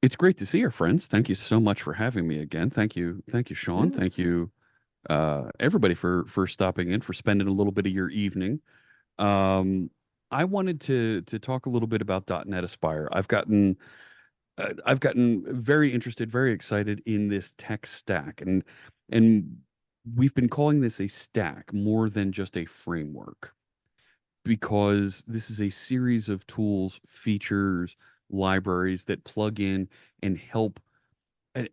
It's great to see our friends. Thank you so much for having me again. Thank you, Sean. Yeah. Thank you, everybody for stopping in, for spending a little bit of your evening. Um, I wanted to talk a little bit about .NET Aspire. I've gotten very interested, very excited in this tech stack, and we've been calling this a stack more than just a framework because this is a series of tools, features, libraries that plug in and help.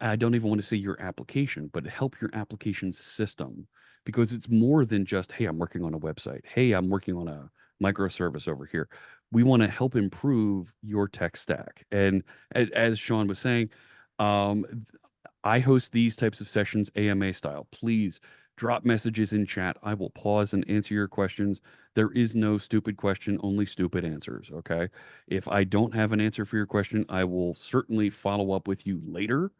I don't even want to say your application, but help your application system, because it's more than just, hey, I'm working on a website. Hey, I'm working on a microservice over here. We want to help improve your tech stack. And as Sean was saying, um, I host these types of sessions AMA style. Please drop messages in chat. I will pause and answer your questions. There is no stupid question, only stupid answers. Okay. If I don't have an answer for your question, I will certainly follow up with you later,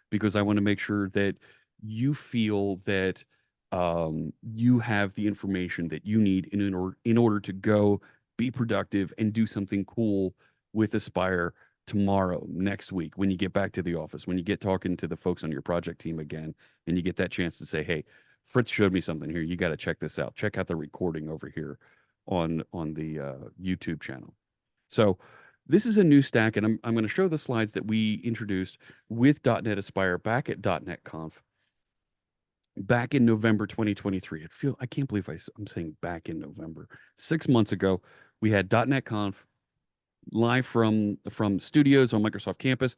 because I want to make sure that you feel that you have the information that you need in order to go be productive and do something cool with Aspire tomorrow, next week, when you get back to the office, when you get talking to the folks on your project team again, and you get that chance to say, "Hey, Fritz showed me something here. You got to check this out. Check out the recording over here on the YouTube channel." So this is a new stack, and I'm going to show the slides that we introduced with .NET Aspire back at .NET Conf back in November 2023. I can't believe I'm saying back in November. 6 months ago, we had .NET Conf live from studios on Microsoft campus,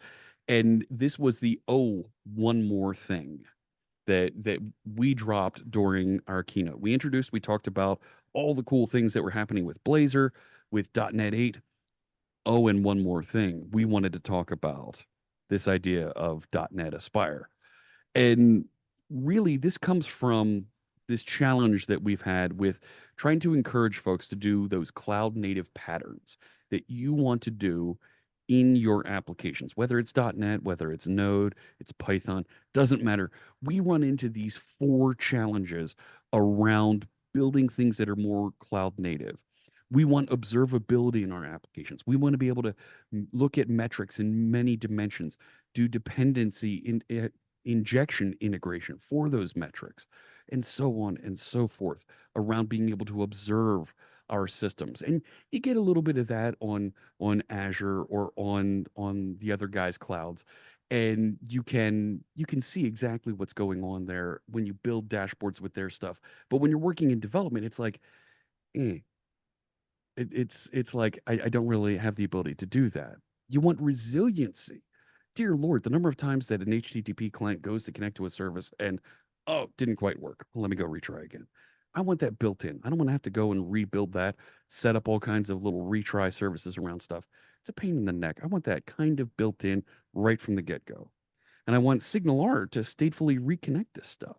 and this was the one more thing that we dropped during our keynote. We talked about all the cool things that were happening with Blazor, with .NET 8. Oh, and one more thing. We wanted to talk about this idea of .NET Aspire. And really, this comes from this challenge that we've had with trying to encourage folks to do those cloud native patterns that you want to do in your applications, whether it's .NET, whether it's Node, it's Python, doesn't matter. We run into these four challenges around building things that are more cloud native. We want observability in our applications. We want to be able to look at metrics in many dimensions, do dependency injection integration for those metrics, and so on and so forth, around being able to observe our systems. And you get a little bit of that on Azure or on the other guys' clouds. And you can see exactly what's going on there when you build dashboards with their stuff. But when you're working in development, it's like, eh, it's like I don't really have the ability to do that. You want resiliency. Dear Lord, the number of times that an HTTP client goes to connect to a service and, oh, didn't quite work. Well, let me go retry again. I want that built in. I don't want to have to go and rebuild that, set up all kinds of little retry services around stuff. It's a pain in the neck. I want that kind of built in right from the get go. And I want SignalR to statefully reconnect this stuff.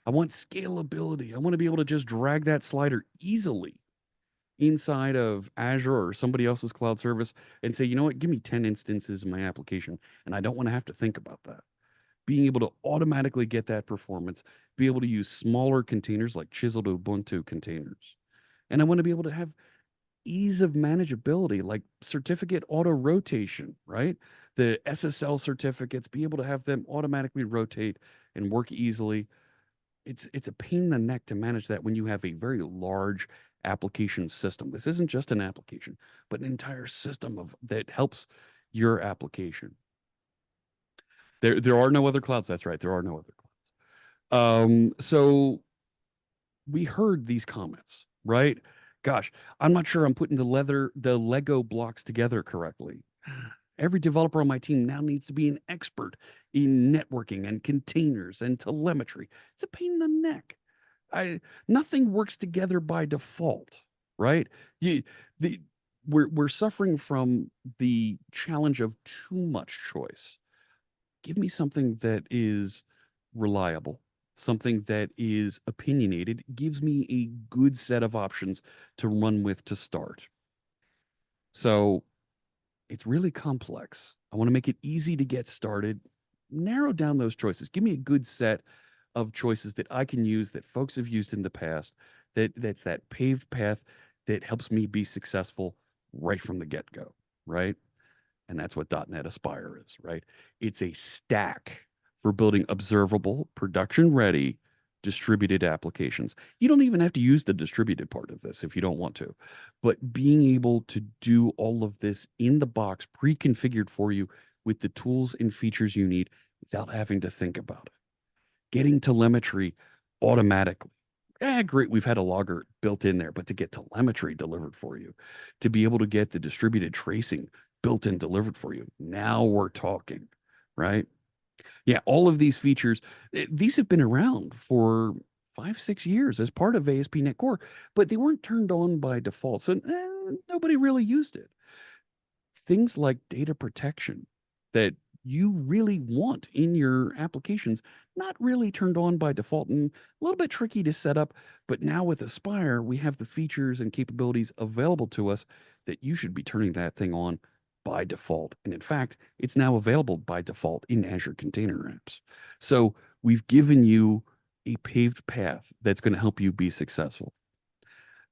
I want scalability. I want to be able to just drag that slider easily inside of Azure or somebody else's cloud service and say, you know what, give me 10 instances in my application, and I don't want to have to think about that. Being able to automatically get that performance, be able to use smaller containers like chiseled Ubuntu containers. And I want to be able to have ease of manageability, like certificate auto rotation, right? The SSL certificates, be able to have them automatically rotate and work easily. It's a pain in the neck to manage that when you have a very large application system. This isn't just an application, but an entire system of that helps your application. There are no other clouds. That's right. There are no other clouds. So we heard these comments, right? Gosh, I'm not sure I'm putting the Lego blocks together correctly. Every developer on my team now needs to be an expert in networking and containers and telemetry. It's a pain in the neck. I Nothing works together by default, right? You the we're suffering from the challenge of too much choice. Give me something that is reliable, something that is opinionated, gives me a good set of options to run with to start. So it's really complex. I want to make it easy to get started. Narrow down those choices. Give me a good set of choices that I can use that folks have used in the past. That's that paved path that helps me be successful right from the get go. Right. And that's what .NET Aspire is, right? It's a stack for building observable, production-ready, distributed applications. You don't even have to use the distributed part of this if you don't want to. But being able to do all of this in the box, pre-configured for you with the tools and features you need without having to think about it. Getting telemetry automatically. Great, we've had a logger built in there, but to get telemetry delivered for you, to be able to get the distributed tracing built in delivered for you, now we're talking, right? Yeah, all of these features, these have been around for 5, 6 years as part of ASP.NET Core, but they weren't turned on by default, so nobody really used it. Things like data protection that you really want in your applications, not really turned on by default and a little bit tricky to set up. But now with Aspire, we have the features and capabilities available to us that you should be turning that thing on by default. And in fact, it's now available by default in Azure Container Apps. So we've given you a paved path that's going to help you be successful.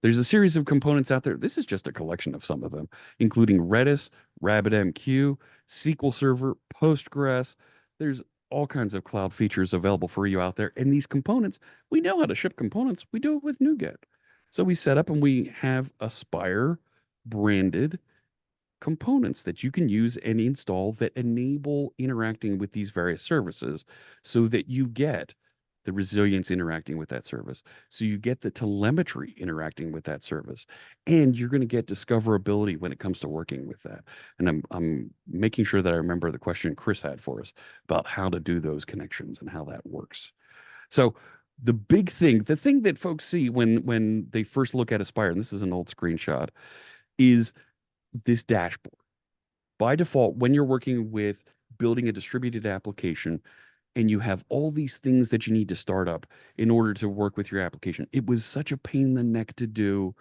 There's a series of components out there. This is just a collection of some of them, including Redis, RabbitMQ, SQL Server, Postgres. There's all kinds of cloud features available for you out there. And these components, we know how to ship components. We do it with NuGet. So we set up and we have Aspire branded components that you can use and install that enable interacting with these various services so that you get the resilience interacting with that service. So you get the telemetry interacting with that service, and you're going to get discoverability when it comes to working with that. And I'm making sure that I remember the question Chris had for us about how to do those connections and how that works. So the big thing, the thing that folks see when they first look at Aspire, and this is an old screenshot, is this dashboard. By default, when you're working with building a distributed application, and you have all these things that you need to start up in order to work with your application. It was such a pain in the neck to do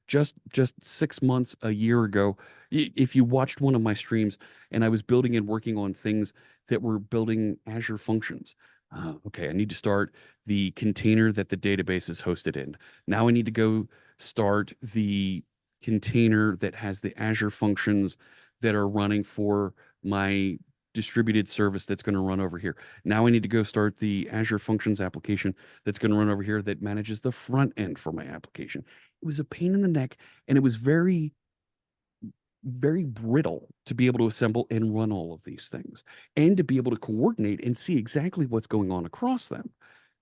just 6 months, a year ago. If you watched one of my streams and I was building and working on things that were building Azure functions. Okay, I need to start the container that the database is hosted in. Now I need to go start the container that has the Azure functions that are running for my distributed service that's going to run over here. Now I need to go start the Azure Functions application that's going to run over here that manages the front end for my application. It was a pain in the neck, and it was very, very brittle to be able to assemble and run all of these things and to be able to coordinate and see exactly what's going on across them.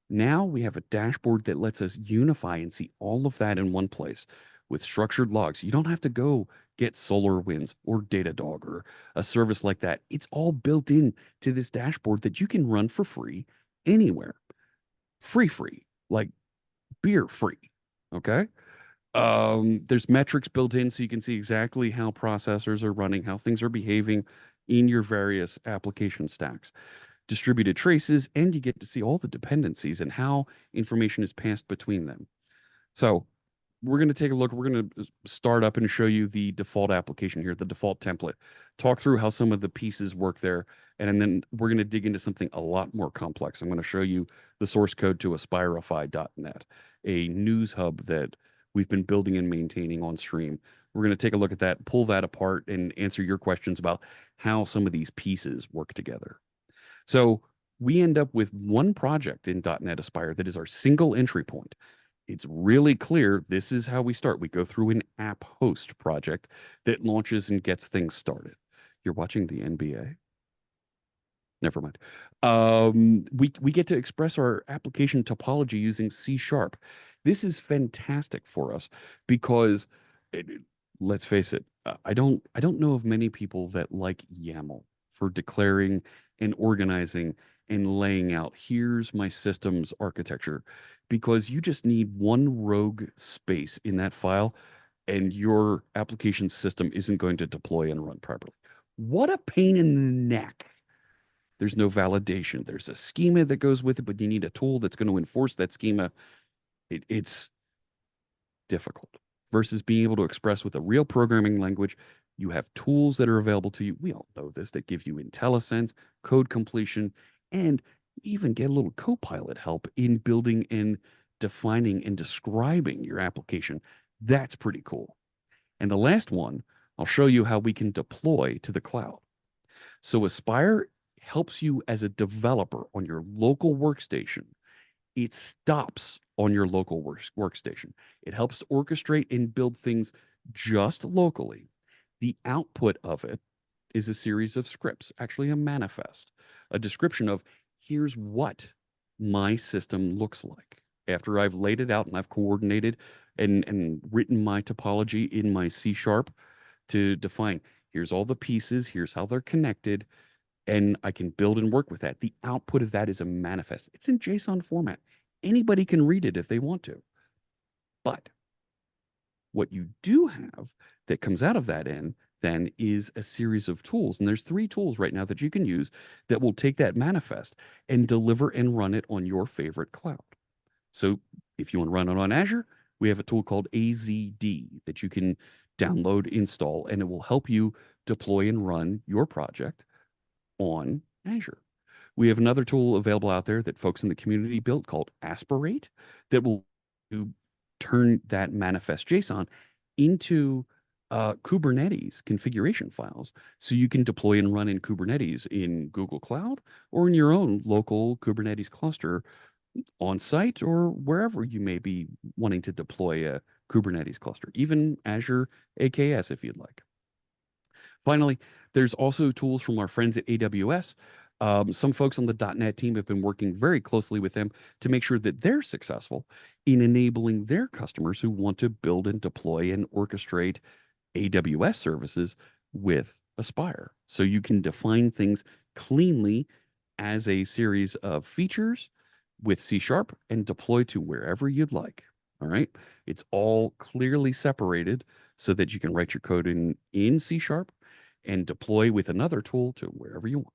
Now we have a dashboard that lets us unify and see all of that in one place with structured logs. You don't have to go get SolarWinds or Datadog or a service like that. It's all built in to this dashboard that you can run for free anywhere. Free, like beer free. Okay. There's metrics built in so you can see exactly how processors are running, how things are behaving in your various application stacks. Distributed traces, and you get to see all the dependencies and how information is passed between them. So we're going to take a look. We're going to start up and show you the default application here, the default template, talk through how some of the pieces work there. And then we're going to dig into something a lot more complex. I'm going to show you the source code to aspirify.net, a news hub that we've been building and maintaining on stream. We're going to take a look at that, pull that apart, and answer your questions about how some of these pieces work together. So we end up with one project in .NET Aspire that is our single entry point. It's really clear this is how we start. We go through an app host project that launches and gets things started. You're watching the NBA? Never mind. We get to express our application topology using C#. This is fantastic for us because let's face it, I don't know of many people that like YAML for declaring and organizing and laying out, here's my system's architecture, because you just need one rogue space in that file and your application system isn't going to deploy and run properly. What a pain in the neck. There's no validation. There's a schema that goes with it, but you need a tool that's going to enforce that schema. It's difficult versus being able to express with a real programming language. You have tools that are available to you. We all know this, that give you IntelliSense, code completion, and even get a little Copilot help in building and defining and describing your application. That's pretty cool. And the last one, I'll show you how we can deploy to the cloud. So Aspire helps you as a developer on your local workstation. It stops on your local workstation. It helps to orchestrate and build things just locally. The output of it is a series of scripts, actually a manifest, a description of here's what my system looks like. After I've laid it out and I've coordinated and written my topology in my C sharp to define here's all the pieces, here's how they're connected, and I can build and work with that. The output of that is a manifest. It's in JSON format. Anybody can read it if they want to. But what you do have that comes out of that end then is a series of tools. And there's 3 tools right now that you can use that will take that manifest and deliver and run it on your favorite cloud. So if you want to run it on Azure, we have a tool called AZD that you can download, install, and it will help you deploy and run your project on Azure. We have another tool available out there that folks in the community built called Aspirate that will turn that manifest JSON into Kubernetes configuration files so you can deploy and run in Kubernetes in Google Cloud or in your own local Kubernetes cluster on site or wherever you may be wanting to deploy a Kubernetes cluster, even Azure AKS if you'd like. Finally, there's also tools from our friends at AWS. Some folks on the .NET team have been working very closely with them to make sure that they're successful in enabling their customers who want to build and deploy and orchestrate AWS services with Aspire. So you can define things cleanly as a series of features with C Sharp and deploy to wherever you'd like. All right. It's all clearly separated so that you can write your code in C Sharp and deploy with another tool to wherever you want.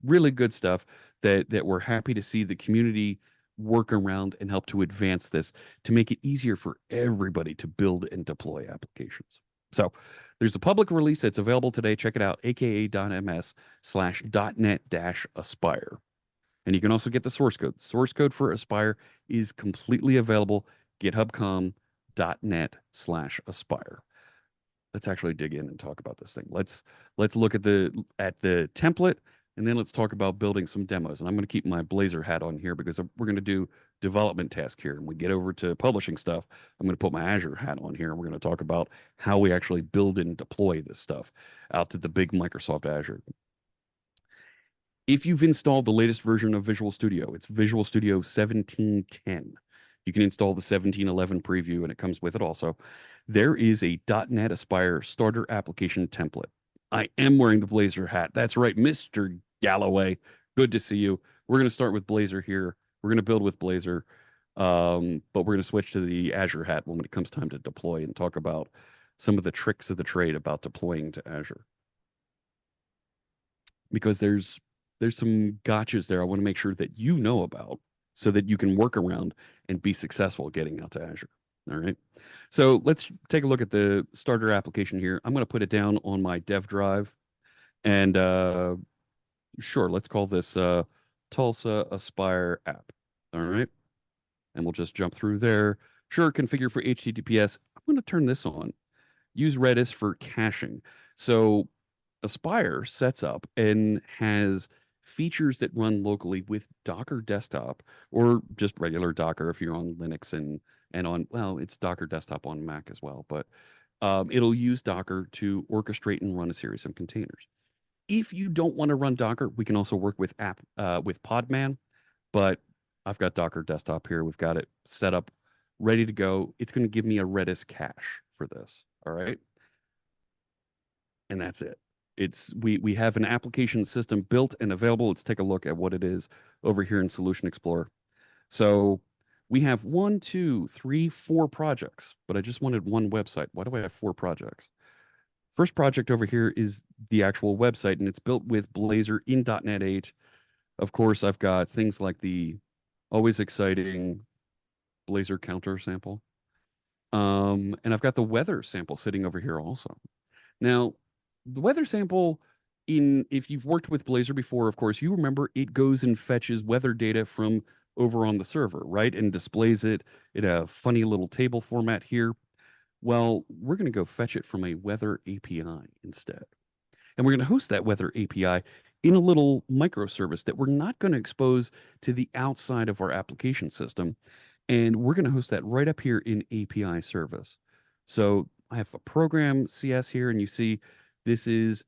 Really good stuff that we're happy to see the community work around and help to advance this to make it easier for everybody to build and deploy applications. So there's a public release that's available today. Check it out, aka.ms/.net-aspire. And you can also get the source code. Source code for Aspire is completely available, githubcom.net/aspire. Let's actually dig in and talk about this thing. Let's look at the template, and then let's talk about building some demos. And I'm going to keep my Blazor hat on here because we're going to do development task here. And we get over to publishing stuff, I'm going to put my Azure hat on here, and we're going to talk about how we actually build and deploy this stuff out to the big Microsoft Azure. If you've installed the latest version of Visual Studio, it's Visual Studio 1710. You can install the 1711 preview, and it comes with it also. There is a .NET Aspire starter application template. I am wearing the Blazor hat. That's right, Mr. Galloway. Good to see you. We're going to start with Blazor here. We're going to build with Blazor, but we're going to switch to the Azure hat when it comes time to deploy and talk about some of the tricks of the trade about deploying to Azure. Because there's some gotchas there I want to make sure that you know about so that you can work around and be successful getting out to Azure. All right. So let's take a look at the starter application here. I'm going to put it down on my dev drive. And sure, let's call this Tulsa Aspire app. All right. And we'll just jump through there. Sure, configure for HTTPS. I'm going to turn this on. Use Redis for caching. So Aspire sets up and has features that run locally with Docker Desktop or just regular Docker if you're on Linux and on, well, it's Docker Desktop on Mac as well, but it'll use Docker to orchestrate and run a series of containers. If you don't want to run Docker, we can also work with Podman, but I've got Docker Desktop here. We've got it set up, ready to go. It's going to give me a Redis cache for this. All right. And that's it. We have an application system built and available. Let's take a look at what it is over here in Solution Explorer. So we have 1, 2, 3, 4 projects, but I just wanted one website. Why do I have 4 projects? First project over here is the actual website, and it's built with Blazor in .NET 8. Of course, I've got things like the always exciting Blazor counter sample. And I've got the weather sample sitting over here also. Now, the weather sample, if you've worked with Blazor before, of course, you remember it goes and fetches weather data from over on the server, right? And displays it in a funny little table format here. Well, we're going to go fetch it from a weather API instead. And we're going to host that weather API in a little microservice that we're not going to expose to the outside of our application system. And we're going to host that right up here in API service. So I have a program CS here, and you see this is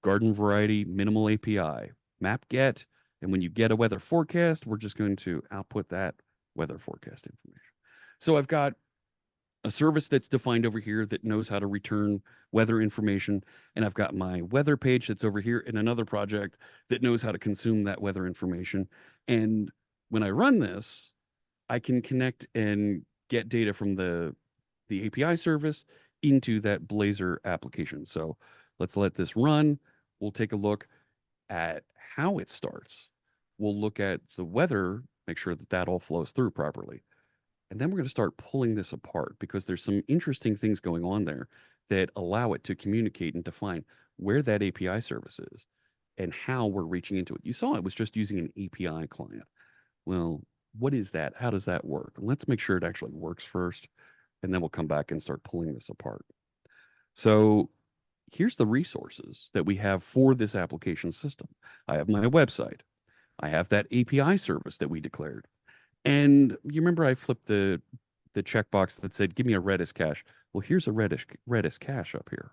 garden variety minimal API, map get. And when you get a weather forecast, we're just going to output that weather forecast information. So I've got a service that's defined over here that knows how to return weather information. And I've got my weather page that's over here in another project that knows how to consume that weather information. And when I run this, I can connect and get data from the API service into that Blazor application. So let's let this run. We'll take a look at how it starts. We'll look at the weather, make sure that that all flows through properly. And then we're going to start pulling this apart because there's some interesting things going on there that allow it to communicate and define where that API service is and how we're reaching into it. You saw it was just using an API client. Well, what is that? How does that work? Let's make sure it actually works first, and then we'll come back and start pulling this apart. So here's the resources that we have for this application system. I have my website. I have that API service that we declared. And you remember I flipped the checkbox that said, give me a Redis cache. Well, here's a Redis cache up here.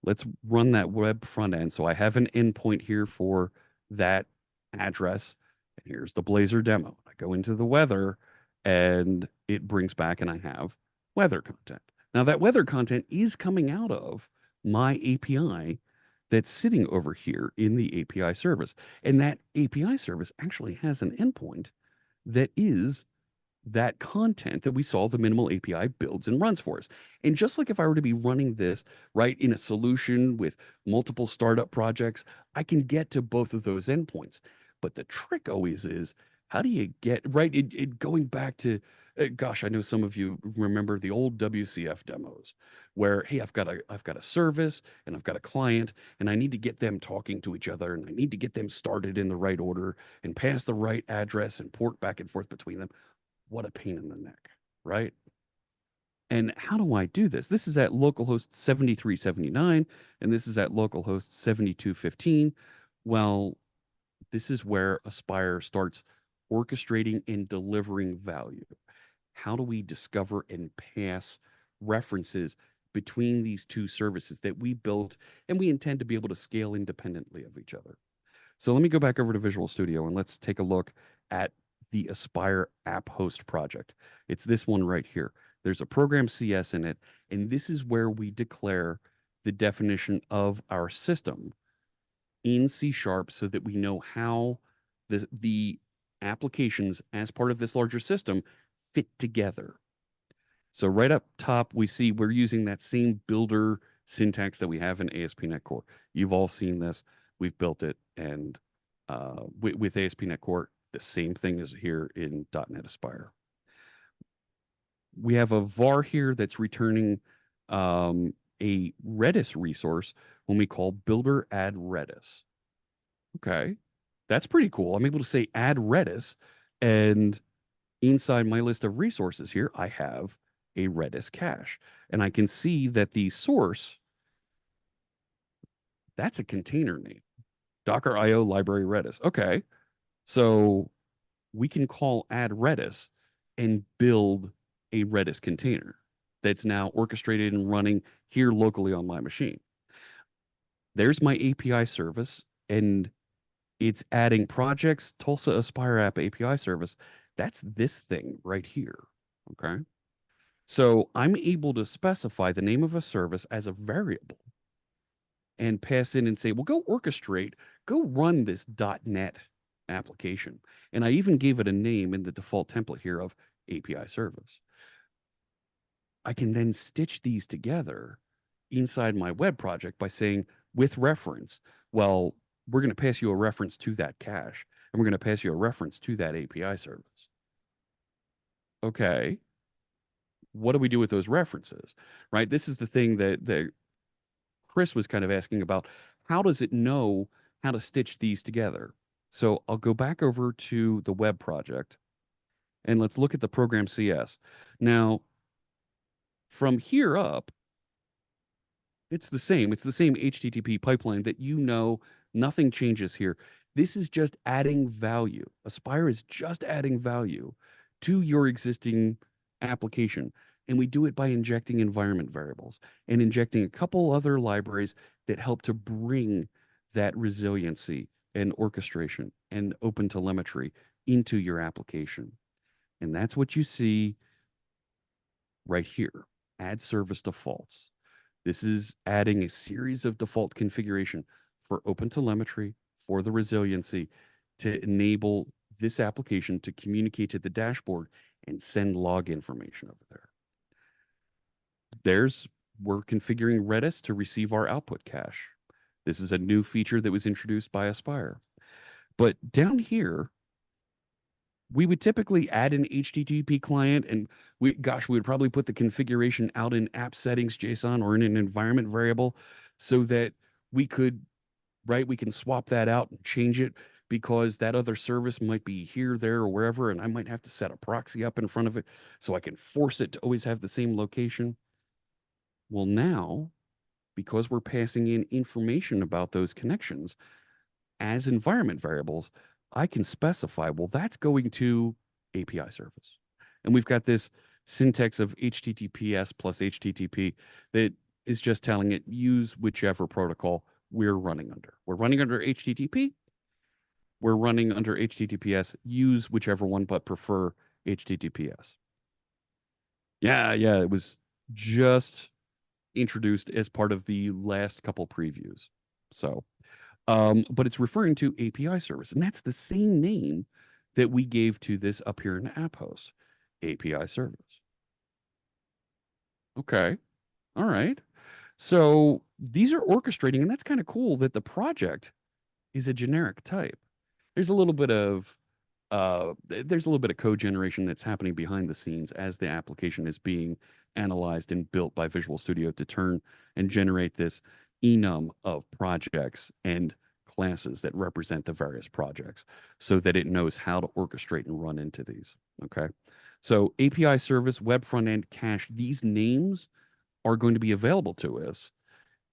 Let's run that web front end. So I have an endpoint here for that address. And here's the Blazor demo. I go into the weather and it brings back and I have weather content. Now that weather content is coming out of my API that's sitting over here in the API service. And that API service actually has an endpoint that is that content that we saw the minimal API builds and runs for us. And just like if I were to be running this right in a solution with multiple startup projects, I can get to both of those endpoints. But the trick always is how do you get right? Going back to, gosh, I know some of you remember the old WCF demos where, hey, I've got a service and I've got a client and I need to get them talking to each other and I need to get them started in the right order and pass the right address and port back and forth between them. What a pain in the neck, right? And how do I do this? This is at localhost 7379, and this is at localhost 7215. Well, this is where Aspire starts orchestrating and delivering value. How do we discover and pass references between these two services that we built and we intend to be able to scale independently of each other? So let me go back over to Visual Studio and let's take a look at the Aspire app host project. It's this one right here. There's a program CS in it, and this is where we declare the definition of our system in C# so that we know how the applications as part of this larger system fit together. So right up top, we see we're using that same builder syntax that we have in ASP.NET Core. You've all seen this. We've built it, and with ASP.NET Core, the same thing is here in .NET Aspire. We have a var here that's returning a Redis resource when we call builder add Redis. Okay, that's pretty cool. I'm able to say add Redis, and inside my list of resources here, I have a Redis cache. And I can see that the source, that's a container name, Docker IO library Redis. Okay, so we can call add Redis and build a Redis container that's now orchestrated and running here locally on my machine. There's my API service, and it's adding projects, Tulsa Aspire App API service. That's this thing right here. Okay. So I'm able to specify the name of a service as a variable and pass in and say, well, go orchestrate, go run this .NET application. And I even gave it a name in the default template here of API service. I can then stitch these together inside my web project by saying with reference, well, we're going to pass you a reference to that cache, and we're going to pass you a reference to that API service. Okay. What do we do with those references, right? This is the thing that Chris was kind of asking about. How does it know how to stitch these together? So I'll go back over to the web project and let's look at the program CS. Now, from here up, It's the same. It's the same HTTP pipeline that nothing changes here. This is just adding value. Aspire is just adding value to your existing application. And we do it by injecting environment variables and injecting a couple other libraries that help to bring that resiliency and orchestration and open telemetry into your application. And that's what you see right here. Add service defaults. This is adding a series of default configuration for open telemetry, for the resiliency, to enable this application to communicate to the dashboard and send log information over there. We're configuring Redis to receive our output cache. This is a new feature that was introduced by Aspire. But down here, we would typically add an HTTP client, and we would probably put the configuration out in app settings JSON or in an environment variable so that we could, right, we can swap that out and change it because that other service might be here, there, or wherever, and I might have to set a proxy up in front of it so I can force it to always have the same location. Well, now, because we're passing in information about those connections as environment variables, I can specify, well, that's going to API service. And we've got this syntax of HTTPS plus HTTP that is just telling it use whichever protocol we're running under. We're running under HTTP. We're running under HTTPS. Use whichever one, but prefer HTTPS. Yeah, it was just introduced as part of the last couple previews. So, but it's referring to API service, and that's the same name that we gave to this up here in app host, API service. Okay. All right. So these are orchestrating, and that's kind of cool that the project is a generic type. There's a little bit of code generation that's happening behind the scenes as the application is being analyzed and built by Visual Studio to turn and generate this enum of projects and classes that represent the various projects so that it knows how to orchestrate and run into these. Okay. So API service, web front end, cache, these names are going to be available to us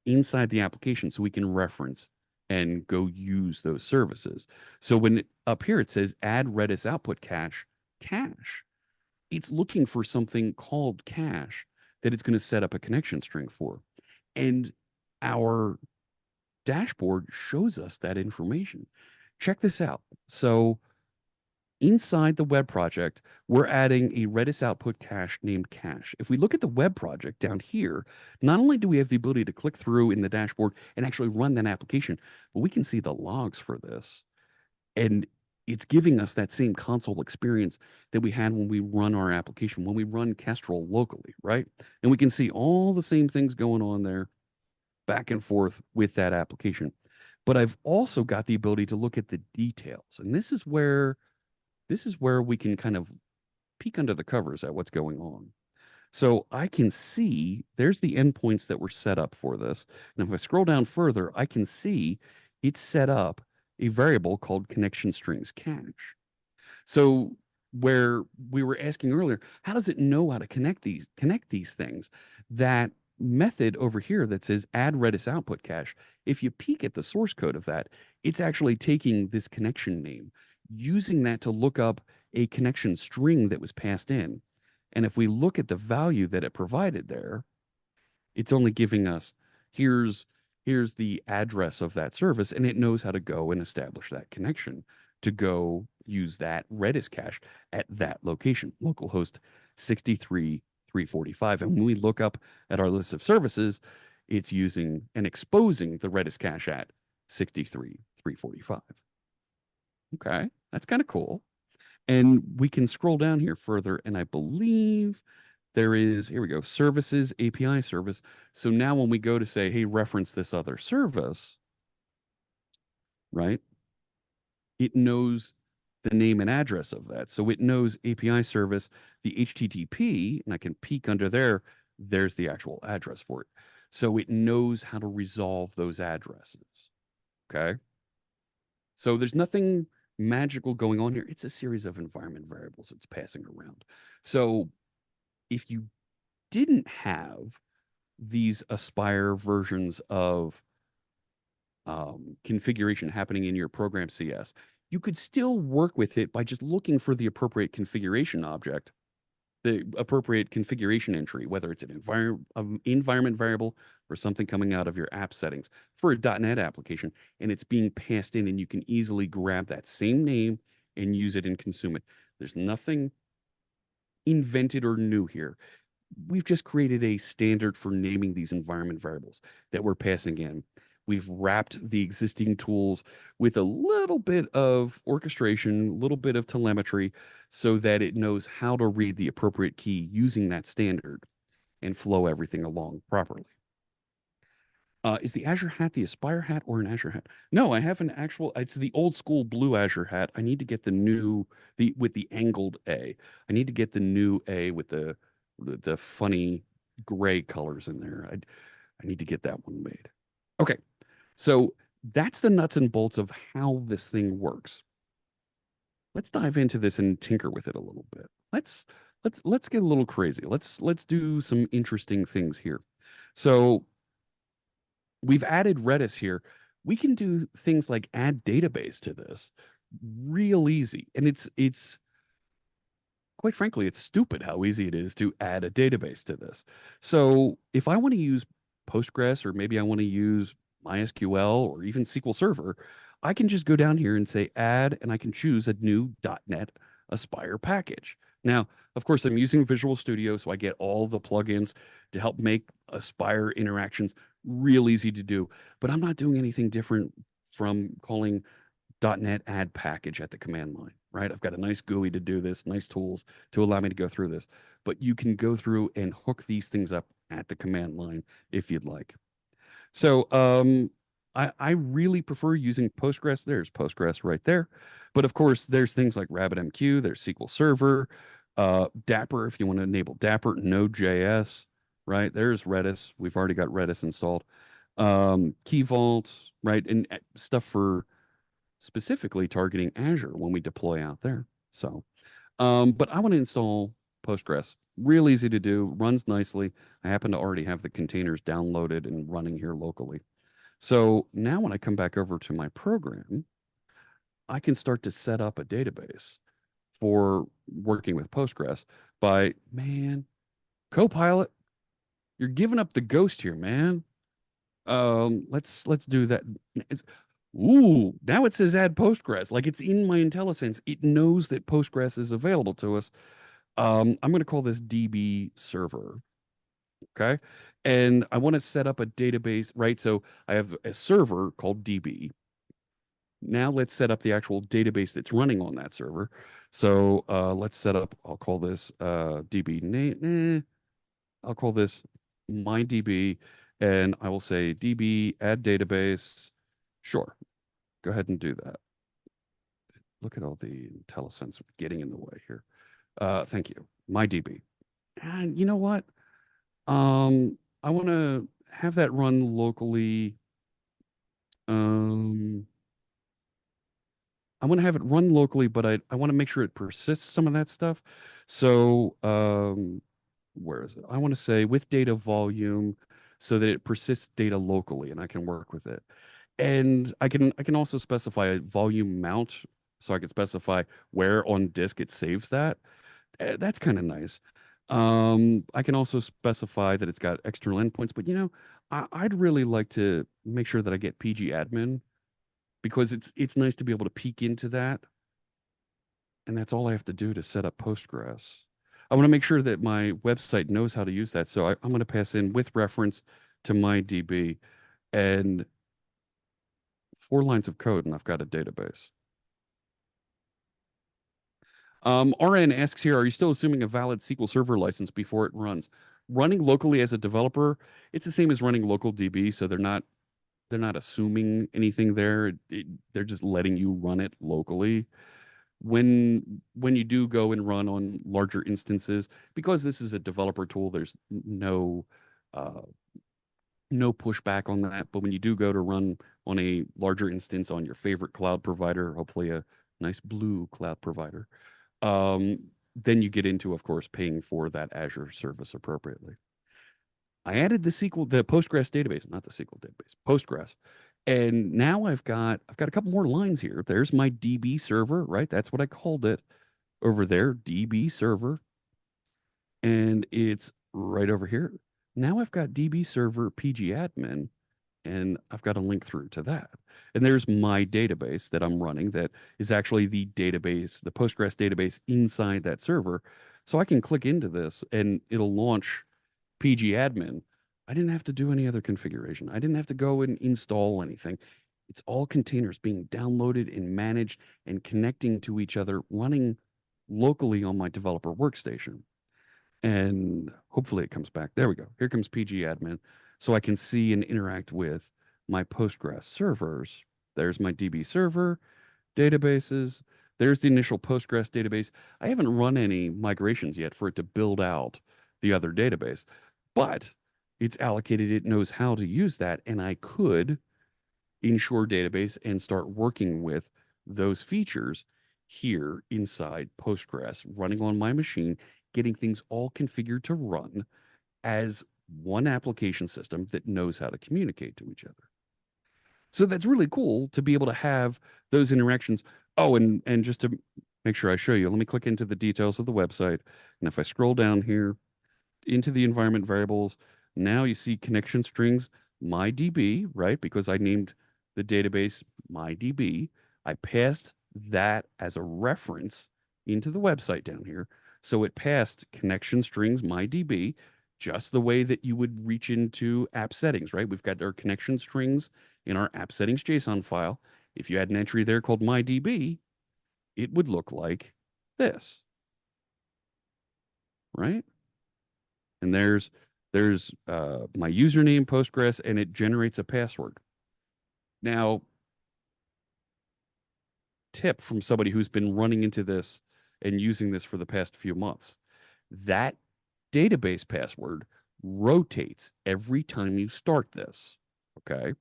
inside the application so we can reference and go use those services. So up here it says add Redis output cache, it's looking for something called cache that it's going to set up a connection string for. And our dashboard shows us that information. Check this out. So inside the web project, we're adding a Redis output cache named cache. If we look at the web project down here, not only do we have the ability to click through in the dashboard and actually run that application, but we can see the logs for this. And it's giving us that same console experience that we had when we run our application, when we run Kestrel locally, right? And we can see all the same things going on there back and forth with that application. But I've also got the ability to look at the details. And this is where we can kind of peek under the covers at what's going on. So I can see there's the endpoints that were set up for this. And if I scroll down further, I can see it's set up a variable called connection strings cache. So where we were asking earlier, how does it know how to connect these things? That method over here that says add Redis output cache, if you peek at the source code of that, it's actually taking this connection name, using that to look up a connection string that was passed in. And if we look at the value that it provided there, it's only giving us here's the address of that service, and it knows how to go and establish that connection to go use that Redis cache at that location, localhost 63.345. And when we look up at our list of services, it's using and exposing the Redis cache at 63.345. Okay, that's kind of cool. And we can scroll down here further, and I believe there is, here we go, services, API service. So now when we go to say, hey, reference this other service, right? It knows the name and address of that. So it knows API service, the HTTP, and I can peek under there. There's the actual address for it. So it knows how to resolve those addresses. Okay. So there's nothing magical going on here. It's a series of environment variables it's passing around. So if you didn't have these Aspire versions of configuration happening in your program CS, you could still work with it by just looking for the appropriate configuration object, the appropriate configuration entry, whether it's an environment variable or something coming out of your app settings for a .NET application, and it's being passed in, and you can easily grab that same name and use it and consume it. There's nothing invented or new here. We've just created a standard for naming these environment variables that we're passing in. We've wrapped the existing tools with a little bit of orchestration, a little bit of telemetry, so that it knows how to read the appropriate key using that standard and flow everything along properly. Is the Azure hat the Aspire hat or an Azure hat? No, I have an actual. It's the old school blue Azure hat. I need to get the new, the with the angled A. I need to get the new A with the funny gray colors in there. I need to get that one made. Okay, so that's the nuts and bolts of how this thing works. Let's dive into this and tinker with it a little bit. Let's get a little crazy. Let's do some interesting things here. So we've added Redis here. We can do things like add database to this real easy. And it's quite frankly, it's stupid how easy it is to add a database to this. So if I want to use Postgres, or maybe I want to use MySQL or even SQL Server, I can just go down here and say add, and I can choose a new .NET Aspire package. Now, of course, I'm using Visual Studio, so I get all the plugins to help make Aspire interactions real easy to do. But I'm not doing anything different from calling .NET add package at the command line, right? I've got a nice GUI to do this, nice tools to allow me to go through this. But you can go through and hook these things up at the command line if you'd like. So I really prefer using Postgres. There's Postgres right there. But of course, there's things like RabbitMQ, there's SQL Server, Dapper if you want to enable Dapper, Node.js, right? There's Redis. We've already got Redis installed. Key Vault, right? And stuff for specifically targeting Azure when we deploy out there. So, but I want to install Postgres. Real easy to do, runs nicely. I happen to already have the containers downloaded and running here locally. So now when I come back over to my program, I can start to set up a database for working with Postgres by, man, Copilot, you're giving up the ghost here, man. Let's do that. It's, ooh, now it says add Postgres. Like it's in my IntelliSense. It knows that Postgres is available to us. I'm going to call this DB server. Okay. And I want to set up a database, right? So I have a server called DB. Now let's set up the actual database that's running on that server. So let's set up, I'll call this DB name. I'll call this my DB, and I will say DB add database. Sure. Go ahead and do that. Look at all the IntelliSense getting in the way here. Thank you. My DB. And you know what? I want to have that run locally. Um, I want to have it run locally, but I want to make sure it persists some of that stuff. So, where is it? I want to say with data volume so that it persists data locally and I can work with it. And I can also specify a volume mount, so I can specify where on disk it saves that. That's kind of nice. I can also specify that it's got external endpoints, but I'd really like to make sure that I get PG admin because it's nice to be able to peek into that, and that's all I have to do to set up Postgres. I want to make sure that my website knows how to use that, so I'm going to pass in with reference to my DB and 4 lines of code, and I've got a database. RN asks here, are you still assuming a valid SQL Server license before it runs? Running locally as a developer, it's the same as running local DB, so they're not assuming anything there. They're just letting you run it locally. When you do go and run on larger instances, because this is a developer tool, there's uh, no pushback on that. But when you do go to run on a larger instance on your favorite cloud provider, hopefully a nice blue cloud provider, then you get into, of course, paying for that Azure service appropriately. I added the Postgres database, not the SQL database, Postgres. And now I've got a couple more lines here. There's my DB server, right? That's what I called it over there, DB server. And it's right over here. Now I've got DB server PG admin, and I've got a link through to that. And there's my database that I'm running that is actually the database, the Postgres database inside that server. So I can click into this and it'll launch PG admin. I didn't have to do any other configuration. I didn't have to go and install anything. It's all containers being downloaded and managed and connecting to each other, running locally on my developer workstation. And hopefully it comes back. There we go. Here comes PG admin. So I can see and interact with my Postgres servers. There's my DB server, databases. There's the initial Postgres database. I haven't run any migrations yet for it to build out the other database, but it's allocated. It knows how to use that. And I could ensure database and start working with those features here inside Postgres, running on my machine, getting things all configured to run as one application system that knows how to communicate to each other. So that's really cool to be able to have those interactions. Oh, and just to make sure I show you, let me click into the details of the website. And if I scroll down here into the environment variables, now you see connection strings, MyDB, right? Because I named the database MyDB. I passed that as a reference into the website down here. So it passed connection strings MyDB, just the way that you would reach into app settings, right? We've got our connection strings in our app settings JSON file. If you had an entry there called MyDB, it would look like this, right? And there's my username Postgres, and it generates a password. Now, tip from somebody who's been running into this and using this for the past few months, that database password rotates every time you start this. Okay.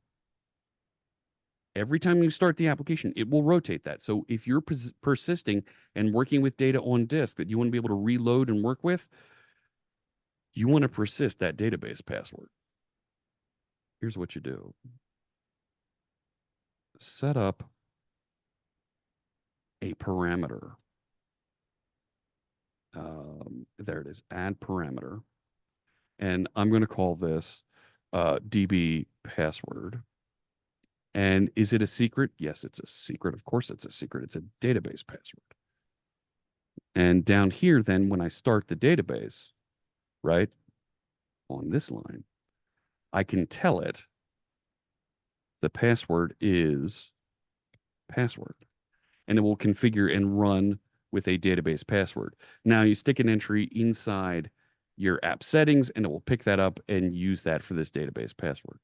Every time you start the application, it will rotate that. So if you're persisting and working with data on disk that you want to be able to reload and work with, you want to persist that database password. Here's what you do. Set up a parameter. There it is, add parameter. And I'm going to call this DB password. And is it a secret? Yes, it's a secret. Of course, it's a secret. It's a database password. And down here, then, when I start the database, right, on this line, I can tell it the password is password. And it will configure and run with a database password. Now, you stick an entry inside your app settings, and it will pick that up and use that for this database password.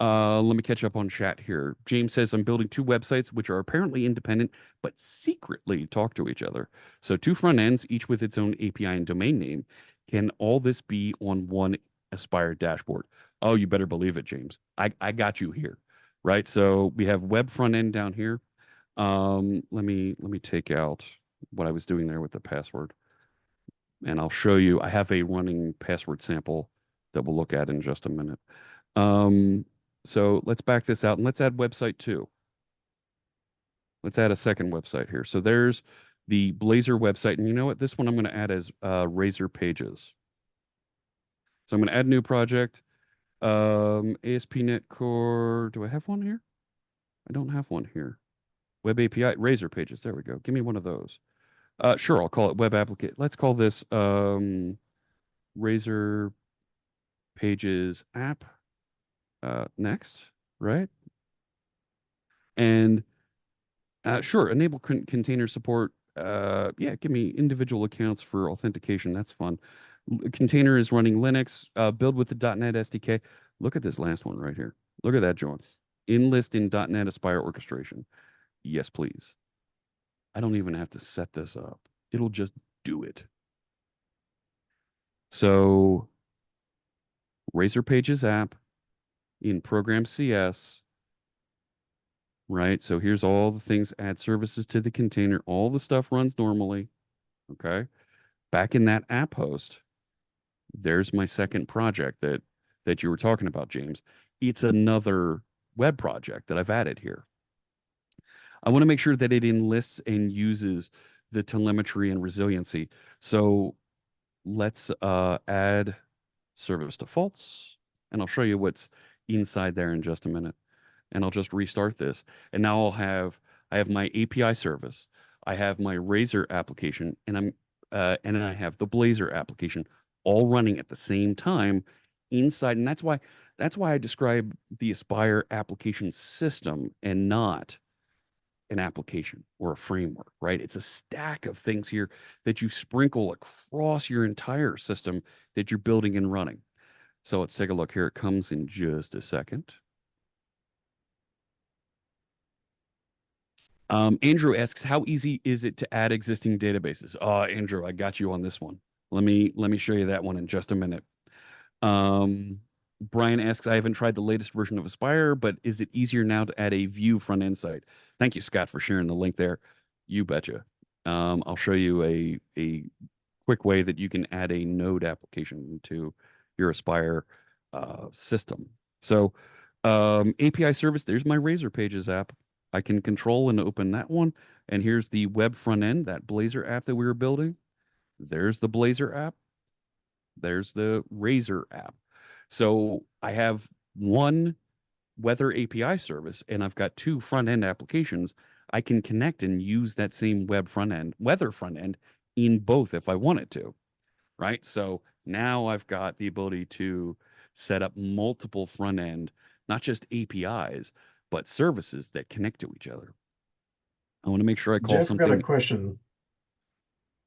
Let me catch up on chat here. James says, I'm building two websites which are apparently independent, but secretly talk to each other. So two front ends, each with its own API and domain name. Can all this be on one Aspire dashboard? Oh, you better believe it, James. I got you here, right? So we have web front end down here. Let me take out what I was doing there with the password. And I'll show you. I have a running password sample that we'll look at in just a minute. So let's back this out and let's add website 2. Let's add a second website here. So there's the Blazor website. And you know what? This one I'm going to add as Razor Pages. So I'm going to add a new project. ASP.NET Core. Do I have one here? I don't have one here. Web API, Razor Pages. There we go. Give me one of those. Sure, I'll call it Web Application. Let's call this Razor Pages app. Next, right? And sure, enable container support. Yeah, give me individual accounts for authentication. That's fun. Container is running Linux. Build with the .NET SDK. Look at this last one right here. Look at that, John. Enlist in .NET Aspire orchestration. Yes, please. I don't even have to set this up. It'll just do it. So, Razor Pages app in Program CS, right? So here's all the things, add services to the container. All the stuff runs normally, okay? Back in that app host, There's my second project that you were talking about, James. It's another web project that I've added here. I want to make sure that it enlists and uses the telemetry and resiliency. So let's add service defaults, and I'll show you what's inside there in just a minute. And I'll just restart this. And now I have my API service, I have my Razor application, and I have the Blazor application all running at the same time inside. And that's why I describe the Aspire application system and not an application or a framework, right? It's a stack of things here that you sprinkle across your entire system that you're building and running. So let's take a look here. It comes in just a second. Andrew asks, how easy is it to add existing databases? Andrew, I got you on this one. Let me show you that one in just a minute. Um, Brian asks, I haven't tried the latest version of Aspire, but is it easier now to add a view front end site? Thank you, Scott, for sharing the link there. You betcha. I'll show you a quick way that you can add a node application to your Aspire system. So API service, there's my Razor Pages app. I can control and open that one. And here's the web front end, that Blazor app that we were building. There's the Blazor app. There's the Razor app. So I have one weather API service and I've got two front end applications. I can connect and use that same web front end, weather front end in both if I wanted to, right? So now I've got the ability to set up multiple front end, not just APIs, but services that connect to each other. I want to make sure I call Jeff got a something. question.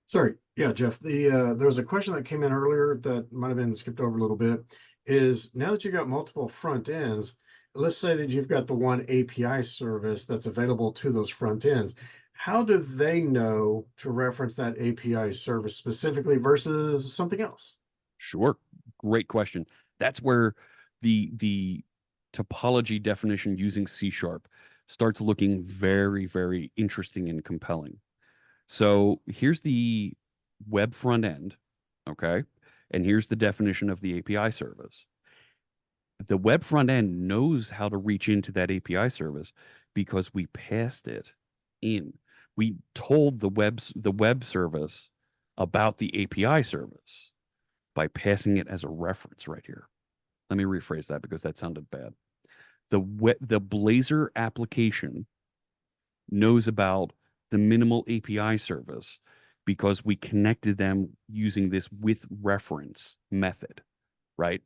Sorry, yeah, Jeff. There was a question that came in earlier that might have been skipped over a little bit. Is now that you got multiple front ends, let's say that you've got the one API service that's available to those front ends. How do they know to reference that API service specifically versus something else? Sure. Great question. That's where the topology definition using C# starts looking very, very interesting and compelling. So here's the web front end, okay? And here's the definition of the API service. The web front end knows how to reach into that API service because we passed it in. We told the web service about the API service by passing it as a reference right here. Let me rephrase that because that sounded bad. The Blazor application knows about the minimal API service because we connected them using this with reference method, right?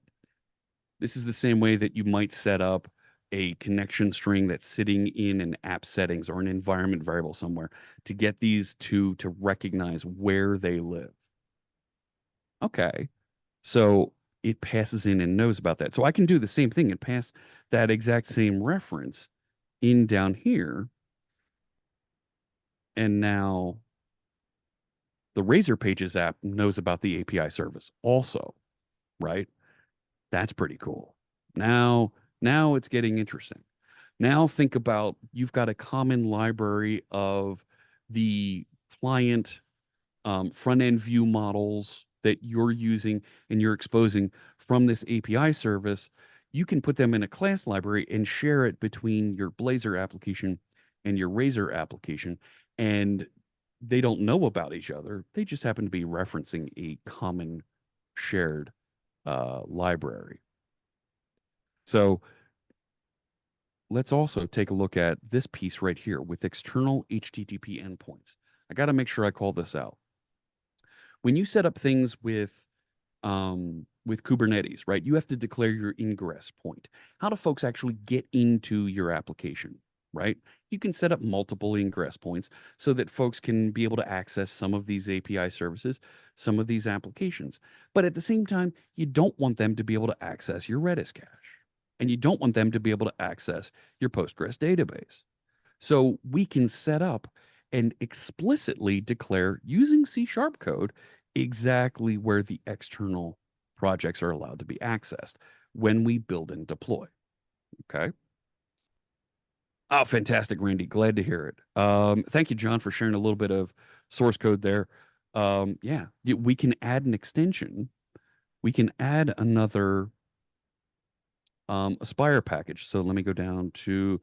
This is the same way that you might set up a connection string that's sitting in an app settings or an environment variable somewhere to get these two to recognize where they live. Okay. So it passes in and knows about that. So I can do the same thing and pass that exact same reference in down here. And now the Razor Pages app knows about the API service also, right? That's pretty cool. Now it's getting interesting. Now think about you've got a common library of the client front end view models that you're using and you're exposing from this API service. You can put them in a class library and share it between your Blazor application and your Razor application. And they don't know about each other. They just happen to be referencing a common shared library. So let's also take a look at this piece right here with external HTTP endpoints. I got to make sure I call this out. When you set up things with Kubernetes, right, you have to declare your ingress point. How do folks actually get into your application, right? You can set up multiple ingress points so that folks can be able to access some of these API services, some of these applications. But at the same time, you don't want them to be able to access your Redis cache. And you don't want them to be able to access your Postgres database. So we can set up and explicitly declare using C# code exactly where the external projects are allowed to be accessed when we build and deploy. Okay. Oh, fantastic, Randy. Glad to hear it. Thank you, John, for sharing a little bit of source code there. Yeah, we can add an extension we can add another Aspire package. So let me go down to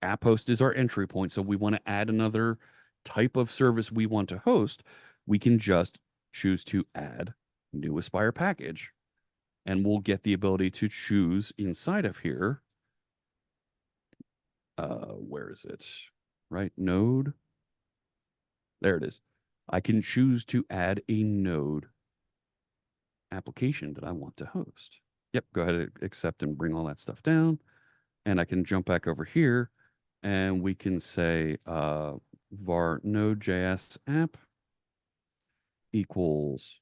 app host is our entry point. So we want to add another type of service we want to host. We can just choose to add new Aspire package, and we'll get the ability to choose inside of here. Where is it? Right, node. There it is. I can choose to add a node application that I want to host. Yep, go ahead and accept and bring all that stuff down. And I can jump back over here and we can say var node.js app equals,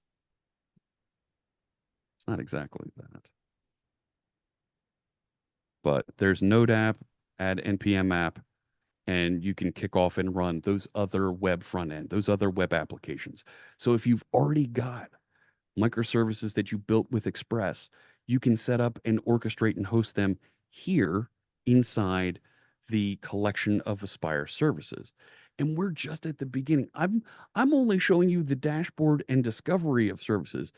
it's not exactly that, but there's node app, add npm app, and you can kick off and run those other web front end, those other web applications. So if you've already got microservices that you built with Express, you can set up and orchestrate and host them here inside the collection of Aspire services. And we're just at the beginning. I'm only showing you the dashboard and discovery of services.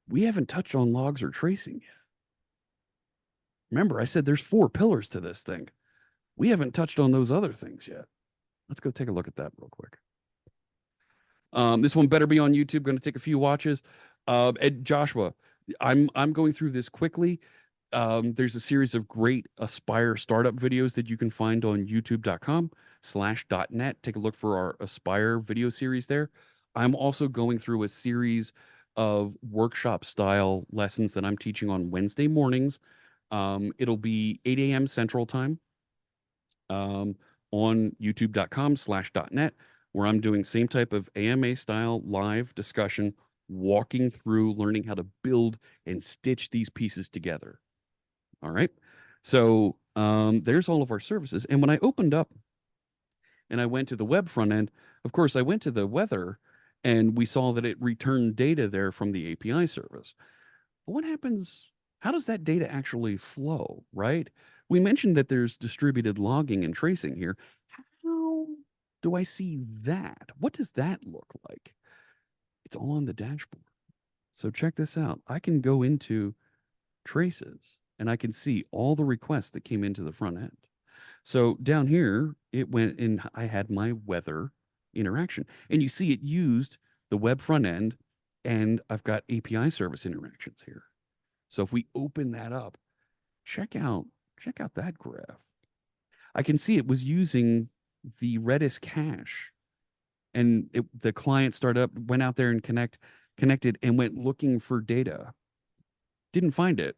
We haven't touched on logs or tracing yet. Remember, I said there's 4 pillars to this thing. We haven't touched on those other things yet. Let's go take a look at that real quick. This one better be on YouTube. Going to take a few watches. And Joshua, I'm going through this quickly. There's a series of great Aspire startup videos that you can find on youtube.com/.net. Take a look for our Aspire video series there. I'm also going through a series of workshop style lessons that I'm teaching on Wednesday mornings. It'll be 8 a.m. Central Time on youtube.com/.net, where I'm doing same type of AMA style live discussion, walking through learning how to build and stitch these pieces together. All right. So there's all of our services. And when I opened up and I went to the web front end, of course, I went to the weather and we saw that it returned data there from the API service. But what happens? How does that data actually flow, right? We mentioned that there's distributed logging and tracing here. How do I see that? What does that look like? It's all on the dashboard. So check this out. I can go into traces and I can see all the requests that came into the front end. So down here, it went and I had my weather interaction. And you see it used the web front end and I've got API service interactions here. So if we open that up, check out that graph. I can see it was using the Redis cache, and the client startup went out there and connected and went looking for data. Didn't find it.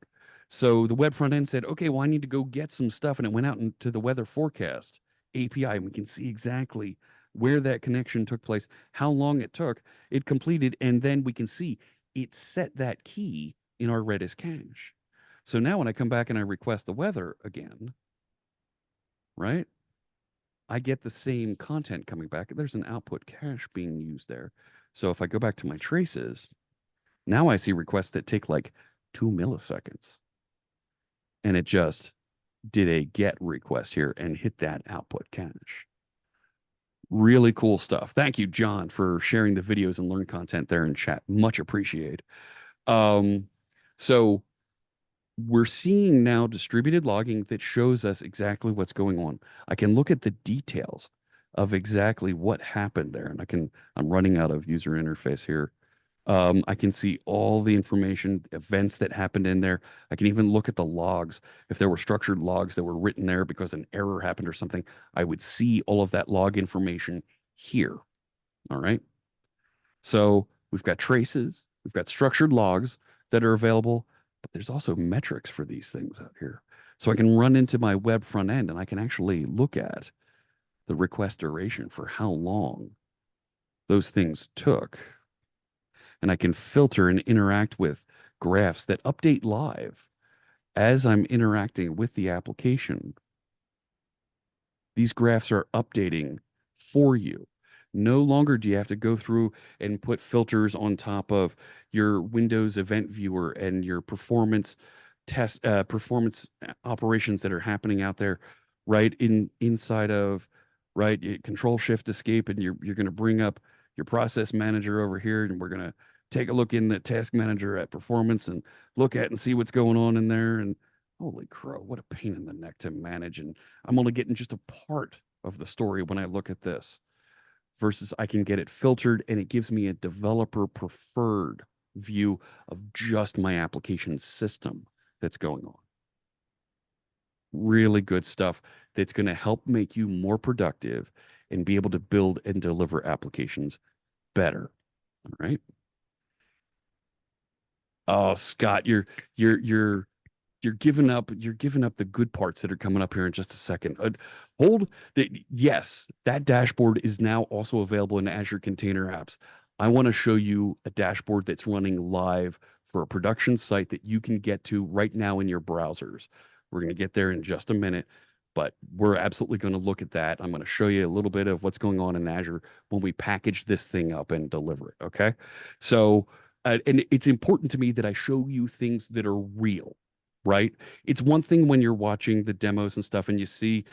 So the web front end said, okay, well, I need to go get some stuff. And it went out into the weather forecast API. And we can see exactly where that connection took place, how long it took, it completed, and then we can see it set that key in our Redis cache. So now when I come back and I request the weather again, right, I get the same content coming back. There's an output cache being used there. So if I go back to my traces, now I see requests that take like 2 milliseconds. And it just did a get request here and hit that output cache. Really cool stuff. Thank you, John, for sharing the videos and learn content there in chat. Much appreciated. So we're seeing now distributed logging that shows us exactly what's going on. I can look at the details of exactly what happened there. And I'm running out of user interface here. I can see all the information, events that happened in there. I can even look at the logs. If there were structured logs that were written there because an error happened or something, I would see all of that log information here. All right. So we've got traces, we've got structured logs that are available, but there's also metrics for these things out here. So I can run into my web front end and I can actually look at the request duration for how long those things took. And I can filter and interact with graphs that update live as I'm interacting with the application. These graphs are updating for you. No longer do you have to go through and put filters on top of your Windows event viewer and your performance operations that are happening out there, right inside of right Control Shift Escape, and you're going to bring up your process manager over here, and we're going to take a look in the task manager at performance and look at and see what's going on in there. And holy crow, what a pain in the neck to manage. And I'm only getting just a part of the story when I look at this versus I can get it filtered and it gives me a developer preferred view of just my application system that's going on. Really good stuff that's going to help make you more productive and be able to build and deliver applications better. All right. Oh, Scott, you're giving up the good parts that are coming up here in just a second. Yes, that dashboard is now also available in Azure Container Apps. I want to show you a dashboard that's running live for a production site that you can get to right now in your browsers. We're going to get there in just a minute, but we're absolutely going to look at that. I'm going to show you a little bit of what's going on in Azure when we package this thing up and deliver it. Okay. So, and it's important to me that I show you things that are real, right? It's one thing when you're watching the demos and stuff and you see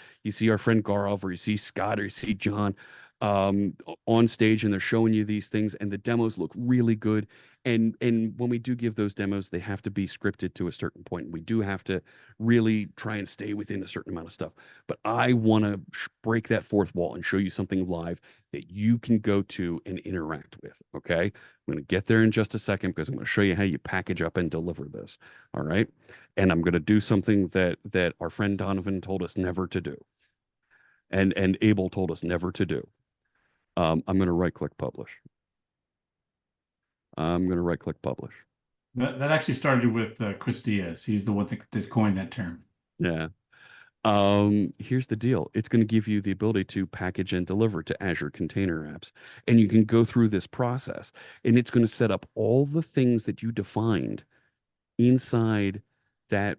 our friend Garov or you see Scott or you see John on stage and they're showing you these things and the demos look really good. And when we do give those demos, they have to be scripted to a certain point. We do have to really try and stay within a certain amount of stuff. But I want to break that fourth wall and show you something live that you can go to and interact with. Okay. I'm going to get there in just a second because I'm going to show you how you package up and deliver this. All right. And I'm going to do something that our friend Donovan told us never to do. And Abel told us never to do. I'm going to right click publish. I'm going to right click publish. That actually started with Chris Diaz. He's the one that coined that term. Yeah. Here's the deal. It's going to give you the ability to package and deliver to Azure Container Apps. And you can go through this process and it's going to set up all the things that you defined inside that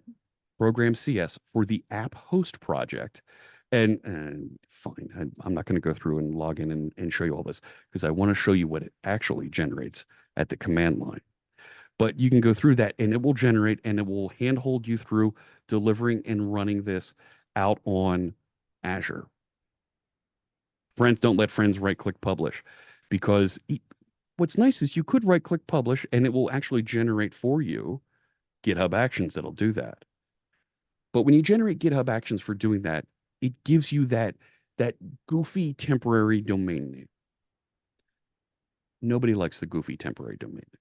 program CS for the app host project. And fine, I'm not going to go through and log in and show you all this because I want to show you what it actually generates at the command line. But you can go through that and it will generate and it will handhold you through delivering and running this out on Azure. Friends, don't let friends right click publish because what's nice is you could right click publish and it will actually generate for you GitHub Actions that'll do that. But when you generate GitHub Actions for doing that, it gives you that goofy temporary domain name. Nobody likes the goofy temporary domain name.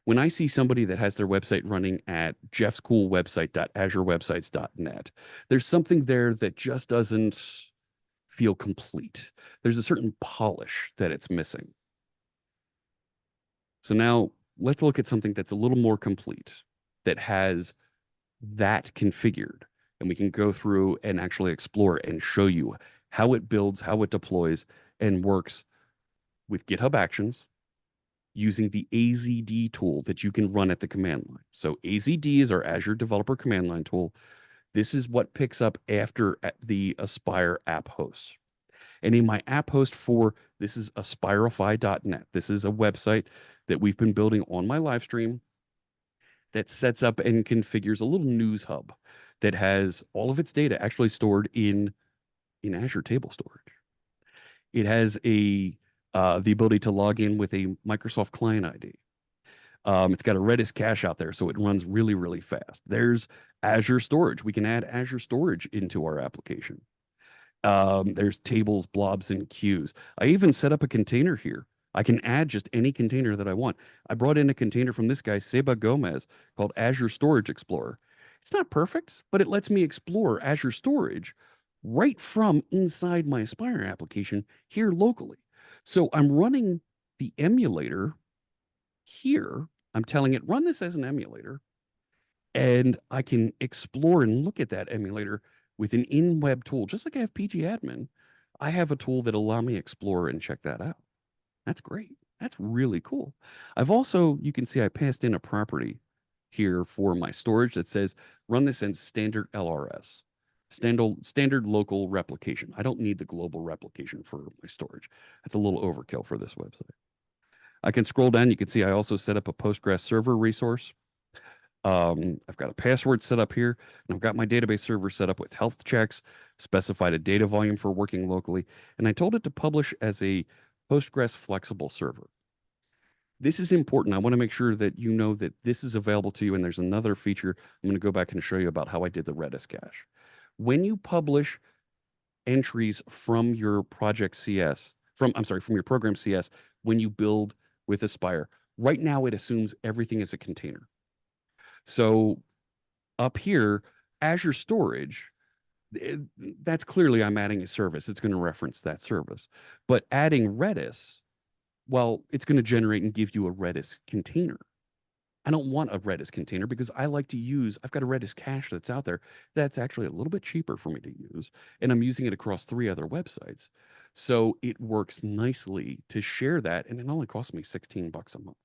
When I see somebody that has their website running at jeffscoolwebsite.azurewebsites.net, there's something there that just doesn't feel complete. There's a certain polish that it's missing. So now let's look at something that's a little more complete, that has that configured. And we can go through and actually explore and show you how it builds, how it deploys, and works with GitHub Actions using the AZD tool that you can run at the command line. So AZD is our Azure Developer Command Line tool. This is what picks up after the Aspire app hosts. And in my app host for, this is aspirify.net. This is a website that we've been building on my live stream that sets up and configures a little news hub that has all of its data actually stored in Azure Table Storage. It has the ability to log in with a Microsoft Client ID. It's got a Redis cache out there, so it runs really, really fast. There's Azure Storage. We can add Azure Storage into our application. There's tables, blobs, and queues. I even set up a container here. I can add just any container that I want. I brought in a container from this guy, Seba Gomez, called Azure Storage Explorer. It's not perfect, but it lets me explore Azure Storage right from inside my Aspire application here locally. So I'm running the emulator here. I'm telling it, run this as an emulator, and I can explore and look at that emulator with an in-web tool. Just like I have pgadmin, I have a tool that allow me to explore and check that out. That's great. That's really cool. I've also, you can see I passed in a property here for my storage that says run this in standard LRS, standard local replication. I don't need the global replication for my storage. That's a little overkill for this website. I can scroll down. You can see I also set up a Postgres server resource. I've got a password set up here, and I've got my database server set up with health checks, specified a data volume for working locally, and I told it to publish as a Postgres flexible server. this is important. I want to make sure that you know that this is available to you. And there's another feature I'm going to go back and show you about how I did the Redis cache. When you publish entries from your project CS, from your program CS, when you build with Aspire, right now it assumes everything is a container. So up here, Azure Storage, that's clearly I'm adding a service. It's going to reference that service. But adding Redis, well, it's going to generate and give you a Redis container. I don't want a Redis container because I like to use, I've got a Redis cache that's out there that's actually a little bit cheaper for me to use. And I'm using it across 3 other websites. So it works nicely to share that. And it only costs me 16 bucks a month.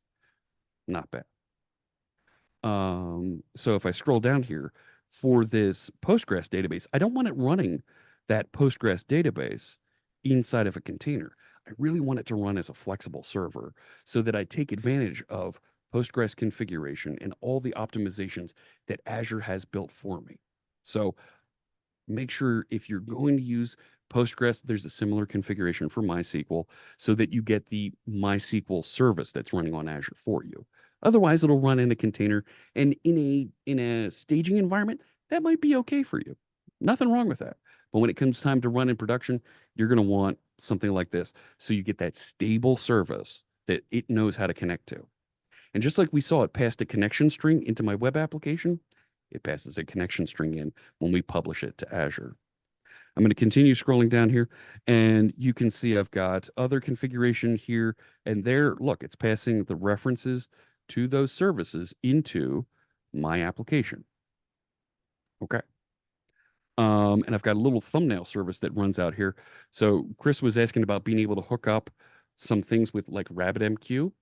Not bad. So if I scroll down here for this Postgres database, I don't want it running that Postgres database inside of a container. I really want it to run as a flexible server so that I take advantage of Postgres configuration and all the optimizations that Azure has built for me. So make sure if you're going to use Postgres, there's a similar configuration for MySQL so that you get the MySQL service that's running on Azure for you. Otherwise, it'll run in a container, and in a staging environment, that might be okay for you. Nothing wrong with that. But when it comes time to run in production, you're going to want something like this so you get that stable service that it knows how to connect to. And just like we saw it passed a connection string into my web application, it passes a connection string in when we publish it to Azure. I'm going to continue scrolling down here, and you can see I've got other configuration here and there. Look, it's passing the references to those services into my application. Okay. And I've got a little thumbnail service that runs out here. So Chris was asking about being able to hook up some things with like RabbitMQ.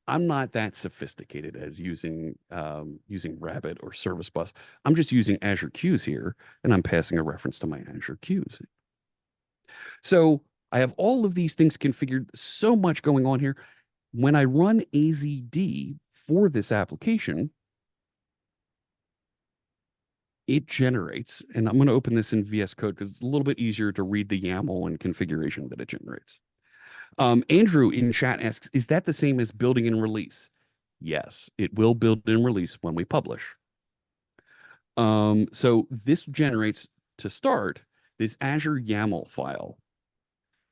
I'm not that sophisticated as using Rabbit or Service Bus. I'm just using Azure Queues here, and I'm passing a reference to my Azure Queues. So I have all of these things configured, so much going on here. When I run AZD for this application, it generates, and I'm going to open this in VS Code because it's a little bit easier to read the YAML and configuration that it generates. Andrew in chat asks, is that the same as building and release? Yes, it will build and release when we publish. So this generates, to start, this Azure YAML file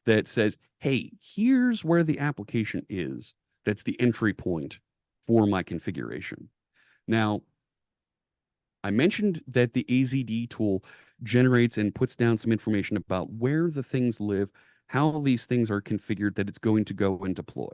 that says, hey, here's where the application is. That's the entry point for my configuration. Now, I mentioned that the AZD tool generates and puts down some information about where the things live, how these things are configured that it's going to go and deploy.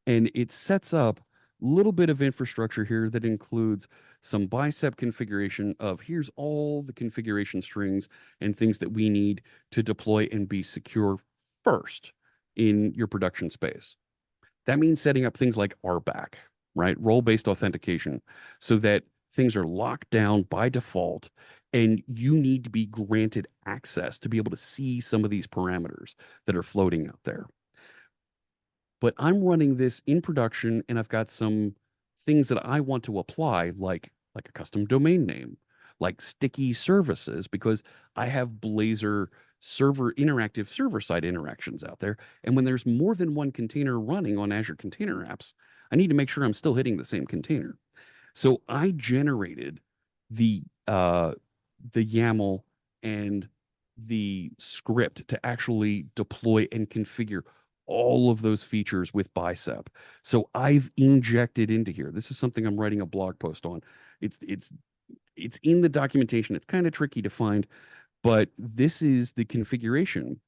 And it sets up a little bit of infrastructure here that includes some bicep configuration of here's all the configuration strings and things that we need to deploy and be secure first in your production space. That means setting up things like RBAC, right? Role-based authentication, so that things are locked down by default and you need to be granted access to be able to see some of these parameters that are floating out there. But I'm running this in production and I've got some things that I want to apply, like a custom domain name, like sticky services, because I have Blazor interactive server-side interactions out there. And when there's more than one container running on Azure Container Apps, I need to make sure I'm still hitting the same container. So I generated the YAML and the script to actually deploy and configure all of those features with Bicep. So I've injected into here. This is something I'm writing a blog post on. It's in the documentation. It's kind of tricky to find, but this is the configuration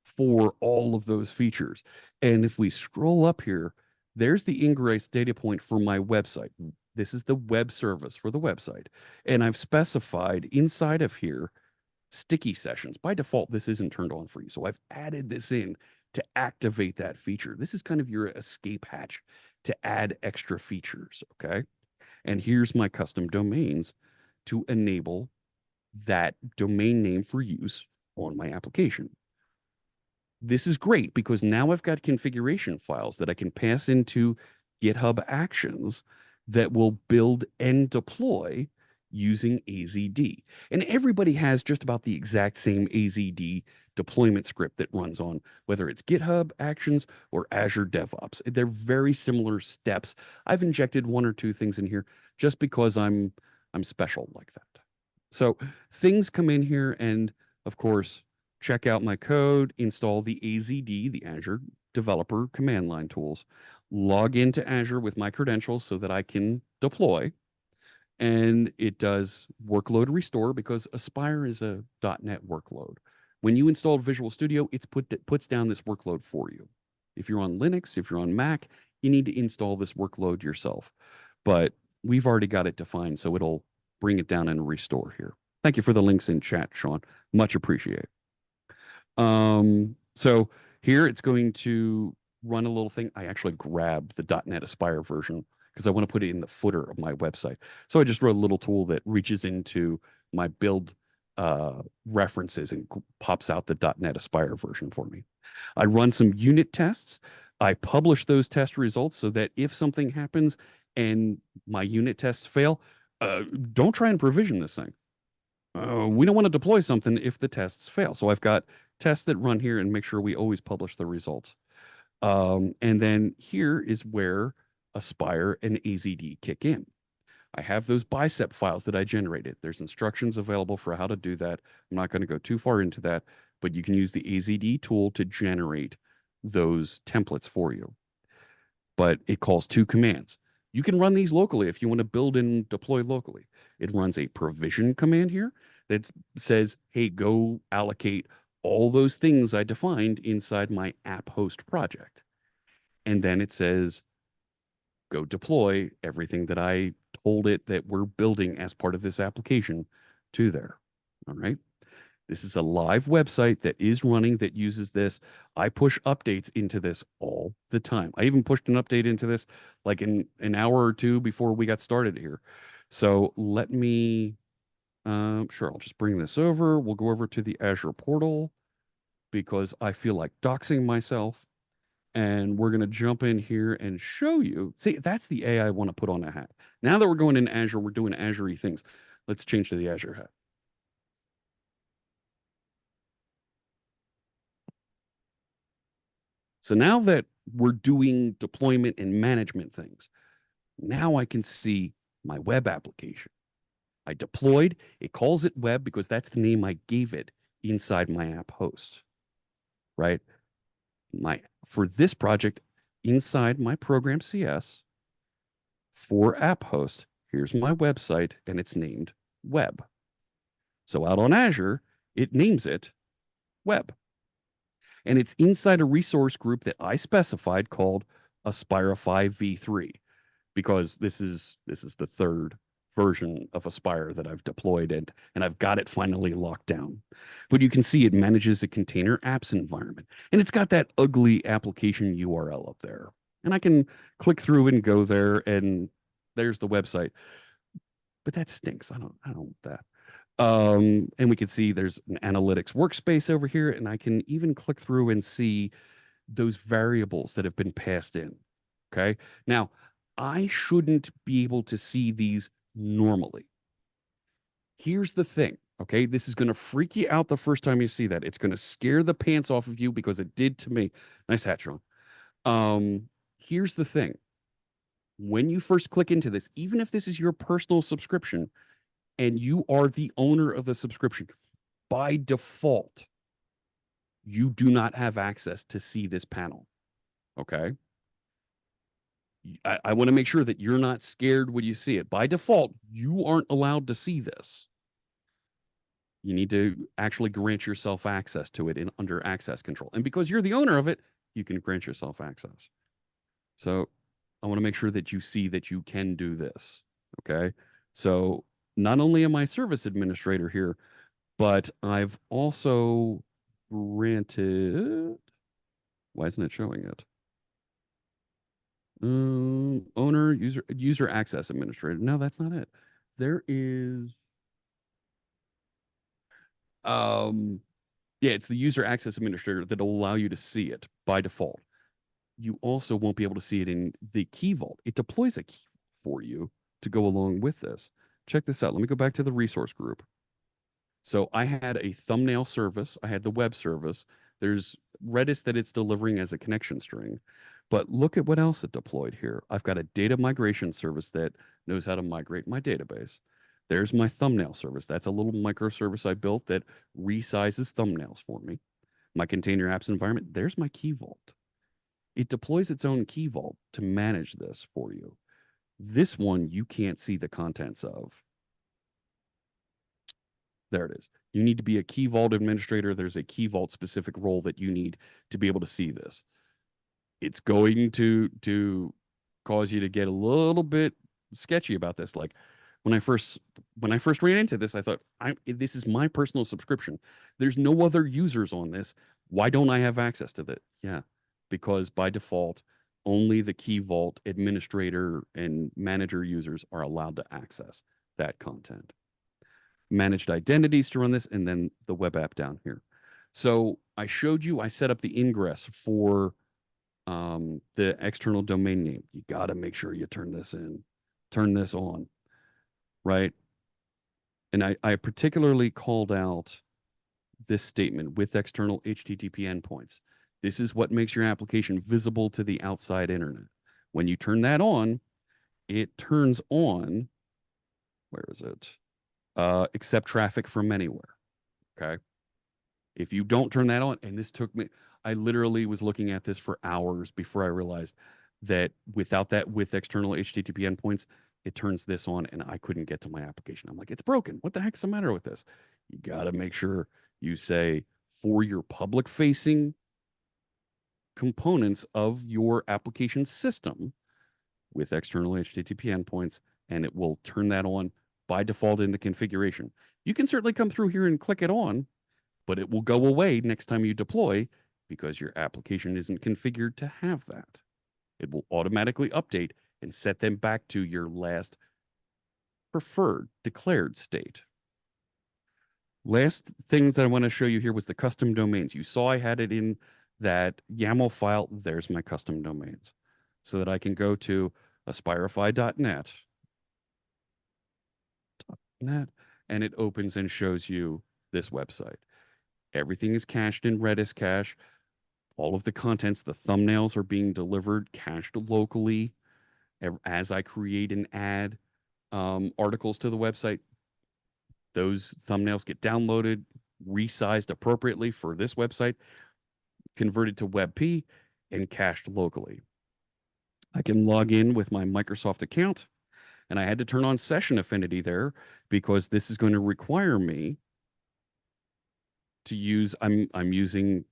for all of those features. And if we scroll up here, there's the ingress data point for my website. This is the web service for the website. And I've specified inside of here sticky sessions. By default, this isn't turned on for you. So I've added this in to activate that feature. This is kind of your escape hatch to add extra features, okay? And here's my custom domains to enable that domain name for use on my application. This is great because now I've got configuration files that I can pass into GitHub Actions that will build and deploy using AZD. And everybody has just about the exact same AZD deployment script that runs on, whether it's GitHub Actions or Azure DevOps. They're very similar steps. I've injected one or two things in here just because I'm special like that. So things come in here, and of course, check out my code, install the AZD, the Azure Developer Command Line tools, log into Azure with my credentials so that I can deploy. And it does workload restore because Aspire is a .NET workload. When you install Visual Studio, it puts down this workload for you. If you're on Linux, if you're on Mac, you need to install this workload yourself. But we've already got it defined, so it'll bring it down and restore here. Thank you for the links in chat, Sean. Much appreciated. So here it's going to run a little thing. I actually grabbed the .NET Aspire version because I want to put it in the footer of my website. So I just wrote a little tool that reaches into my build references and pops out the .NET Aspire version for me. I run some unit tests. I publish those test results so that if something happens and my unit tests fail, don't try and provision this thing. We don't want to deploy something if the tests fail. So I've got tests that run here and make sure we always publish the results. And then here is where Aspire and AZD kick in. I have those bicep files that I generated. There's instructions available for how to do that. I'm not going to go too far into that, but you can use the AZD tool to generate those templates for you. But it calls two commands. You can run these locally if you want to build and deploy locally. It runs a provision command here that says, hey, go allocate all those things I defined inside my app host project. And then it says, go deploy everything that I told it that we're building as part of this application to there. All right. This is a live website that is running that uses this. I push updates into this all the time. I even pushed an update into this like in an hour or two before we got started here. So let me, sure, I'll just bring this over. We'll go over to the Azure portal because I feel like doxing myself. And we're going to jump in here and show you. See, that's the AI I want to put on a hat. Now that we're going in Azure, we're doing Azure-y things. Let's change to the Azure hat. So now that we're doing deployment and management things, now I can see my web application. I deployed, it calls it web because that's the name I gave it inside my app host, right? For this project, inside my program CS for app host, here's my website and it's named web. So out on Azure, it names it web. And it's inside a resource group that I specified called Aspirify v3, because this is the third version of Aspire that I've deployed and I've got it finally locked down. But you can see it manages a container apps environment, and it's got that ugly application URL up there. And I can click through and go there, and there's the website. But that stinks. I don't want that. And we can see there's an analytics workspace over here, and I can even click through and see those variables that have been passed in. Okay. Now, I shouldn't be able to see these normally. Here's the thing. Okay. This is going to freak you out the first time you see that. It's going to scare the pants off of you because it did to me. Nice hat, Sean. Here's the thing. When you first click into this, even if this is your personal subscription, and you are the owner of the subscription, by default, you do not have access to see this panel. Okay. I want to make sure that you're not scared when you see it. By default, you aren't allowed to see this. You need to actually grant yourself access to it under access control. And because you're the owner of it, you can grant yourself access. So I want to make sure that you see that you can do this. Okay. So not only am I service administrator here, but I've also granted, why isn't it showing it? Owner, user access administrator. No, that's not it. There is, yeah, it's the user access administrator that'll allow you to see it by default. You also won't be able to see it in the key vault. It deploys a key for you to go along with this. check this out. Let me go back to the resource group. So I had a thumbnail service. I had the web service. There's Redis that it's delivering as a connection string. But look at what else it deployed here. I've got a data migration service that knows how to migrate my database. There's my thumbnail service. That's a little microservice I built that resizes thumbnails for me. My container apps environment, there's my key vault. It deploys its own key vault to manage this for you. This one you can't see the contents of. There it is. You need to be a key vault administrator. There's a key vault specific role that you need to be able to see this. It's going to cause you to get a little bit sketchy about this. Like when I first ran into this, I thought, this is my personal subscription. There's no other users on this. Why don't I have access to that? Yeah, because by default, only the key vault administrator and manager users are allowed to access that content. Managed identities to run this, and then the web app down here. So I showed you, I set up the ingress for the external domain name. You got to make sure you turn this on, right? And I particularly called out this statement with external HTTP endpoints. This is what makes your application visible to the outside internet. When you turn that on, it turns on, where is it? Accept traffic from anywhere. Okay. If you don't turn that on, and this took me, I literally was looking at this for hours before I realized that without that, with external HTTP endpoints, it turns this on and I couldn't get to my application. I'm like, it's broken. What the heck's the matter with this? You got to make sure you say for your public facing components of your application system with external HTTP endpoints, and it will turn that on by default in the configuration. You can certainly come through here and click it on, but it will go away next time you deploy because your application isn't configured to have that. It will automatically update and set them back to your last preferred declared state. Last things that I want to show you here was the custom domains. You saw I had it in that YAML file. There's my custom domains so that I can go to aspirify.net and it opens and shows you this website. Everything is cached in Redis cache. All of the contents, the thumbnails are being delivered, cached locally. As I create and add articles to the website, those thumbnails get downloaded, resized appropriately for this website, converted to WebP, and cached locally. I can log in with my Microsoft account, and I had to turn on session affinity there because this is going to require me to use, I'm using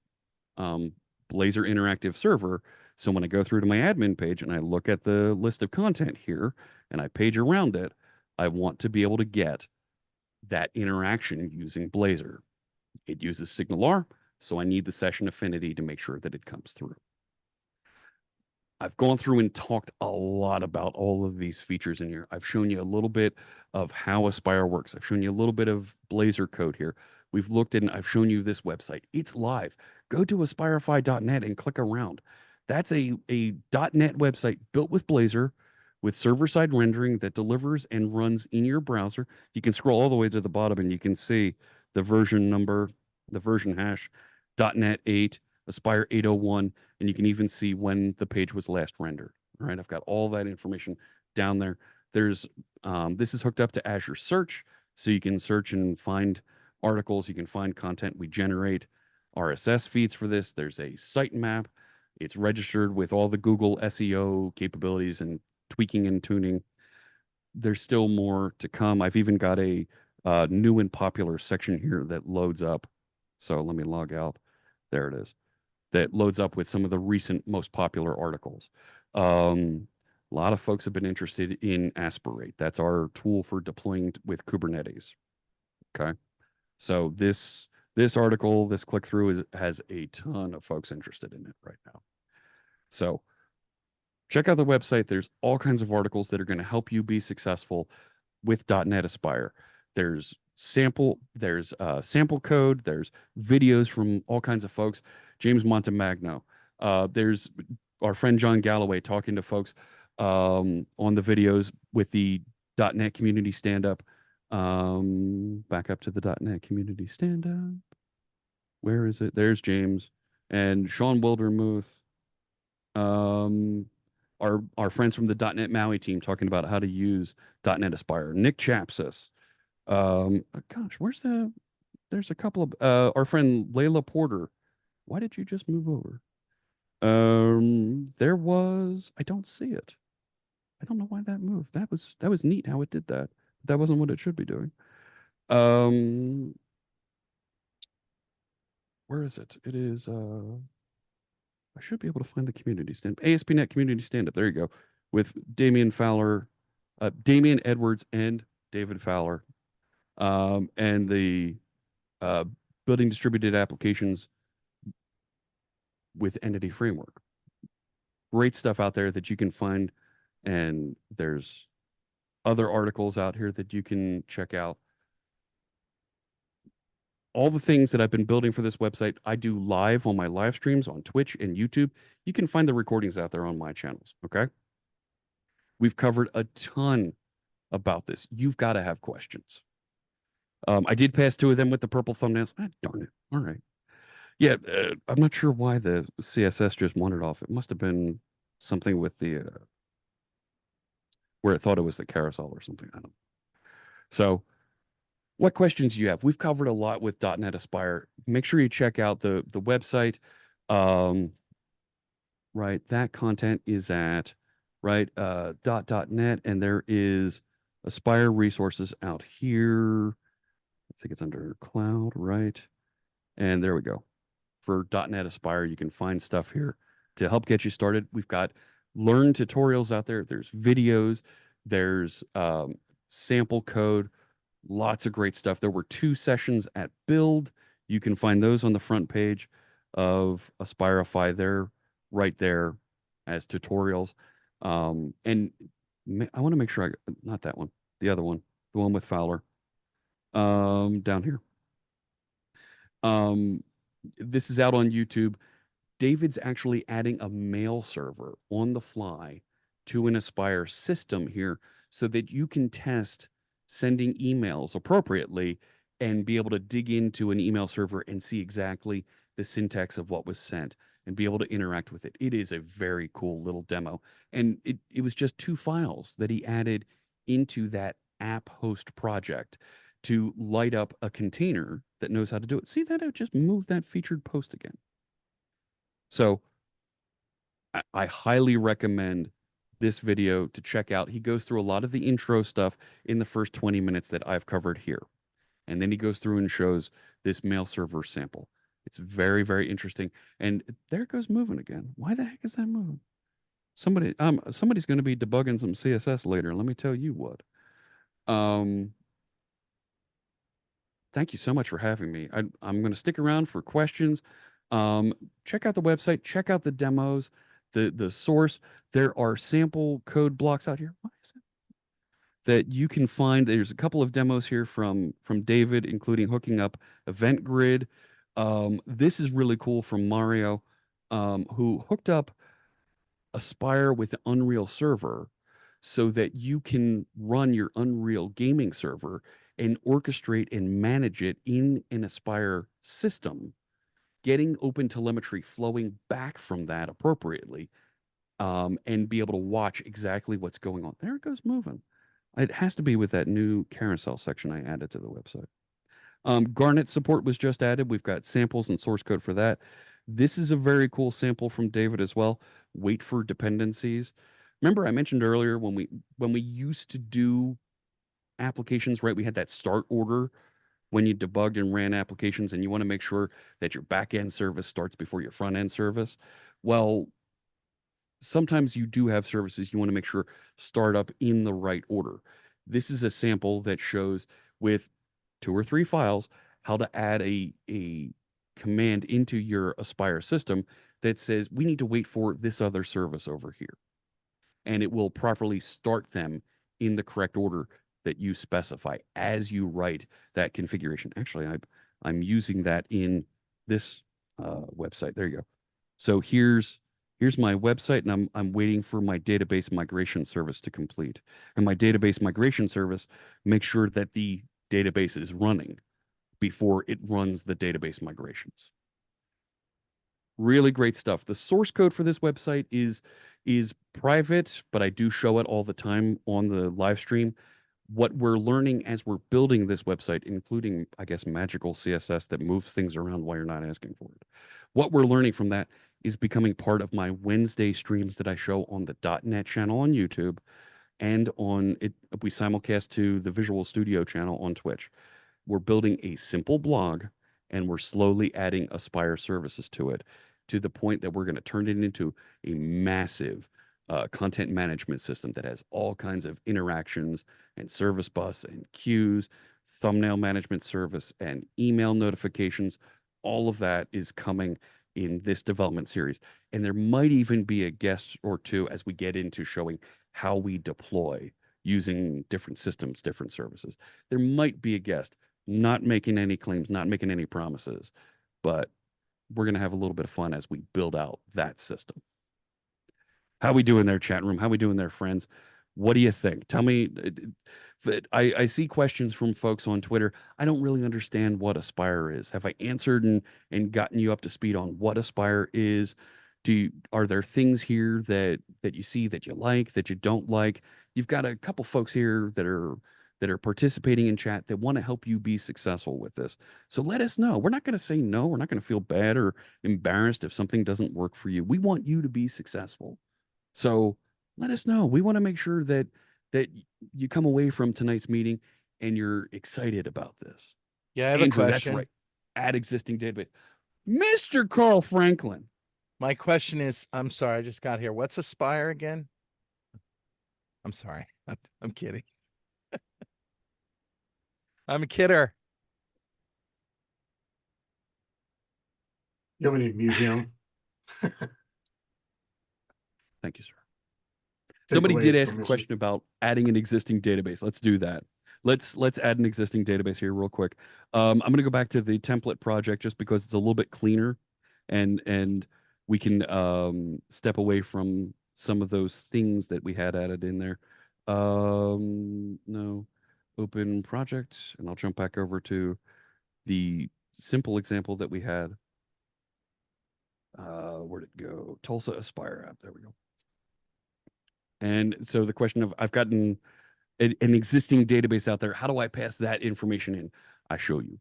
Blazor Interactive Server. So when I go through to my admin page and I look at the list of content here and I page around it, I want to be able to get that interaction using Blazor. It uses SignalR, so I need the session affinity to make sure that it comes through. I've gone through and talked a lot about all of these features in here. I've shown you a little bit of how Aspire works. I've shown you a little bit of Blazor code here. We've looked at and I've shown you this website. It's live. Go to aspirify.net and click around. That's a .NET website built with Blazor with server-side rendering that delivers and runs in your browser. You can scroll all the way to the bottom and you can see the version number, the version hash, .NET 8, Aspire 801, and you can even see when the page was last rendered. All right, I've got all that information down there. There's this is hooked up to Azure Search, so you can search and find articles. You can find content. We generate RSS feeds for this. There's a sitemap. It's registered with all the Google SEO capabilities and tweaking and tuning. There's still more to come. I've even got a new and popular section here that loads up. So let me log out. There it is. That loads up with some of the recent most popular articles. A lot of folks have been interested in Aspirate. That's our tool for deploying with Kubernetes. Okay. So this article, this click through has a ton of folks interested in it right now. So check out the website. There's all kinds of articles that are going to help you be successful with .NET Aspire. There's sample code. There's videos from all kinds of folks. James Montemagno. There's our friend John Galloway talking to folks on the videos with the .NET Community Stand-Up. Back up to the .NET Community Stand-Up. Where is it? There's James and Sean Wildermuth. Our friends from the .NET Maui team talking about how to use .NET Aspire. Nick Chapsis. Gosh, there's a couple of our friend Layla Porter. Why did you just move over? There was, I don't see it. I don't know why that moved. That was neat how it did that. That wasn't what it should be doing. Where is it? It is I should be able to find the community stand. ASP.NET Community Stand-Up. There you go. With Damian Fowler, Damian Edwards and David Fowler. And the building distributed applications with Entity Framework. Great stuff out there that you can find. And there's other articles out here that you can check out. All the things that I've been building for this website, I do live on my live streams on Twitch and YouTube. You can find the recordings out there on my channels, okay? We've covered a ton about this. You've got to have questions. I did pass 2 of them with the purple thumbnails. Ah, darn it. All right. Yeah, I'm not sure why the CSS just wandered off. It must have been something with the where it thought it was the carousel or something. I don't know. So what questions do you have? We've covered a lot with .NET Aspire. Make sure you check out the website. Right, that content is at .net, and there is Aspire resources out here. I think it's under Cloud, right? And there we go. For .NET Aspire, you can find stuff here to help get you started. We've got learn tutorials out there. There's videos. There's sample code. Lots of great stuff. There were 2 sessions at Build. You can find those on the front page of Aspirify there, right there as tutorials. And I want to make sure not that one, the other one, the one with Fowler, down here. This is out on YouTube. David's actually adding a mail server on the fly to an Aspire system here so that you can test sending emails appropriately and be able to dig into an email server and see exactly the syntax of what was sent and be able to interact with it. It is a very cool little demo. And it was just 2 files that he added into that app host project to light up a container that knows how to do it. See that? I just moved that featured post again. So I highly recommend this video to check out. He goes through a lot of the intro stuff in the first 20 minutes that I've covered here. And then he goes through and shows this mail server sample. It's very, very interesting. And there it goes moving again. Why the heck is that moving? Somebody's going to be debugging some CSS later. Let me tell you what. Thank you so much for having me. I'm going to stick around for questions. Check out the website. Check out the demos, the source. There are sample code blocks out here. Why is it? That you can find. There's a couple of demos here from David, including hooking up Event Grid. This is really cool from Mario, who hooked up Aspire with the Unreal server so that you can run your Unreal gaming server and orchestrate and manage it in an Aspire system, getting open telemetry flowing back from that appropriately, and be able to watch exactly what's going on. There it goes moving. It has to be with that new carousel section I added to the website. Garnet support was just added. We've got samples and source code for that. This is a very cool sample from David as well. Wait for dependencies. Remember I mentioned earlier when we used to do applications, right? We had that start order when you debugged and ran applications, and you want to make sure that your back end service starts before your front end service. Well, sometimes you do have services you want to make sure start up in the right order. This is a sample that shows with 2 or 3 files how to add a command into your Aspire system that says we need to wait for this other service over here. And it will properly start them in the correct order that you specify as you write that configuration. Actually, I'm using that in this website. There you go. So here's Here's my website, and I'm waiting for my database migration service to complete. And my database migration service makes sure that the database is running before it runs the database migrations. Really great stuff. The source code for this website is private, but I do show it all the time on the live stream. What we're learning as we're building this website, including, I guess, magical CSS that moves things around while you're not asking for it. What we're learning from that is becoming part of my Wednesday streams that I show on the .NET channel on YouTube, and on it we simulcast to the Visual Studio channel on Twitch. We're building a simple blog, and we're slowly adding Aspire services to it, to the point that we're going to turn it into a massive content management system that has all kinds of interactions and service bus and queues, thumbnail management service, and email notifications. All of that is coming in this development series. And there might even be a guest or two as we get into showing how we deploy using different systems, different services. There might be a guest, not making any claims, not making any promises, but we're going to have a little bit of fun as we build out that system. How we doing there, chat room? How we doing there, friends? What do you think? Tell me. I see questions from folks on Twitter. I don't really understand what Aspire is. Have I answered and gotten you up to speed on what Aspire is? Are there things here that you see that you like, that you don't like? You've got a couple folks here that are participating in chat that want to help you be successful with this. So let us know. We're not going to say no. We're not going to feel bad or embarrassed if something doesn't work for you. We want you to be successful. So let us know. We want to make sure that you come away from tonight's meeting and you're excited about this. Yeah, I have Andrew, a that's question. right. Add existing database. Mr. Carl Franklin. My question is, I'm sorry, I just got here. What's Aspire again? I'm sorry. I'm kidding. I'm a kidder. You want me to mute him? Thank you, sir. Take Somebody away did his ask a permission. question about adding an existing database. Let's do that. Let's add an existing database here real quick. I'm going to go back to the template project just because it's a little bit cleaner, and we can step away from some of those things that we had added in there. No, open project, and I'll jump back over to the simple example that we had. Where'd it go? Tulsa Aspire app. There we go. And so the question of, I've gotten an existing database out there. How do I pass that information in? I show you.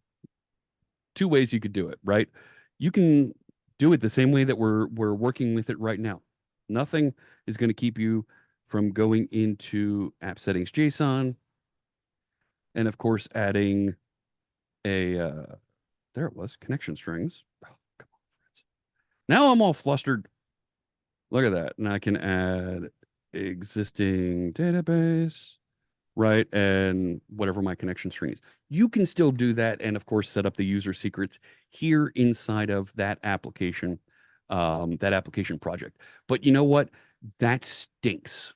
Two ways you could do it, right? You can do it the same way that we're working with it right now. Nothing is going to keep you from going into app settings JSON, and of course adding a there it was, connection strings. Oh, come on, Fritz. Now I'm all flustered. Look at that. And I can add existing database, right? And whatever my connection string is. You can still do that, and of course set up the user secrets here inside of that application project. But you know what? That stinks.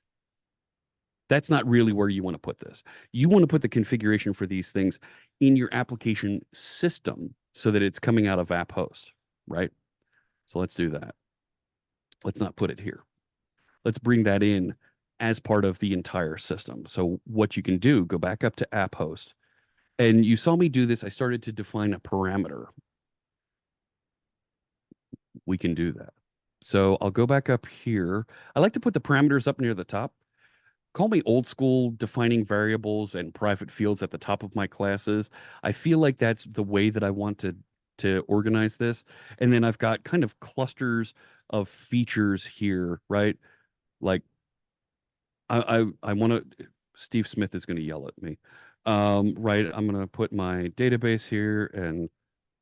That's not really where you want to put this. You want to put the configuration for these things in your application system so that it's coming out of app host, right? So let's do that. Let's not put it here. Let's bring that in as part of the entire system. So what you can do, go back up to app host. And you saw me do this. I started to define a parameter. We can do that. So I'll go back up here. I like to put the parameters up near the top. Call me old school, defining variables and private fields at the top of my classes. I feel like that's the way that I want to organize this. And then I've got kind of clusters of features here, right? Like I want to, Steve Smith is going to yell at me. Right, I'm going to put my database here, and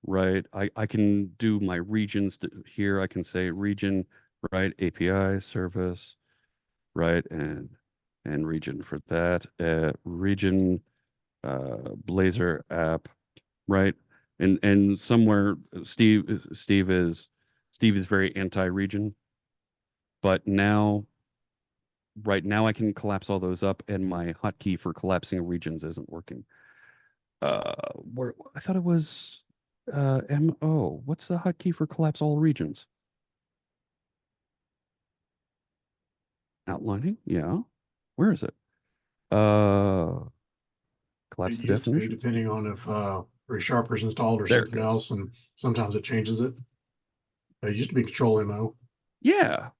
right, I can do my regions here. I can say region, right, API service, right, and region for that, region, Blazor app, right, and somewhere Steve is very anti-region, but now. Right now I can collapse all those up, and my hotkey for collapsing regions isn't working. Where I thought it was MO. What's the hotkey for collapse all regions? Outlining, yeah. Where is it? Collapse It the used to be, definition. depending on if resharper's installed or There it something goes. else, and sometimes it changes it. It used to be control MO. Yeah.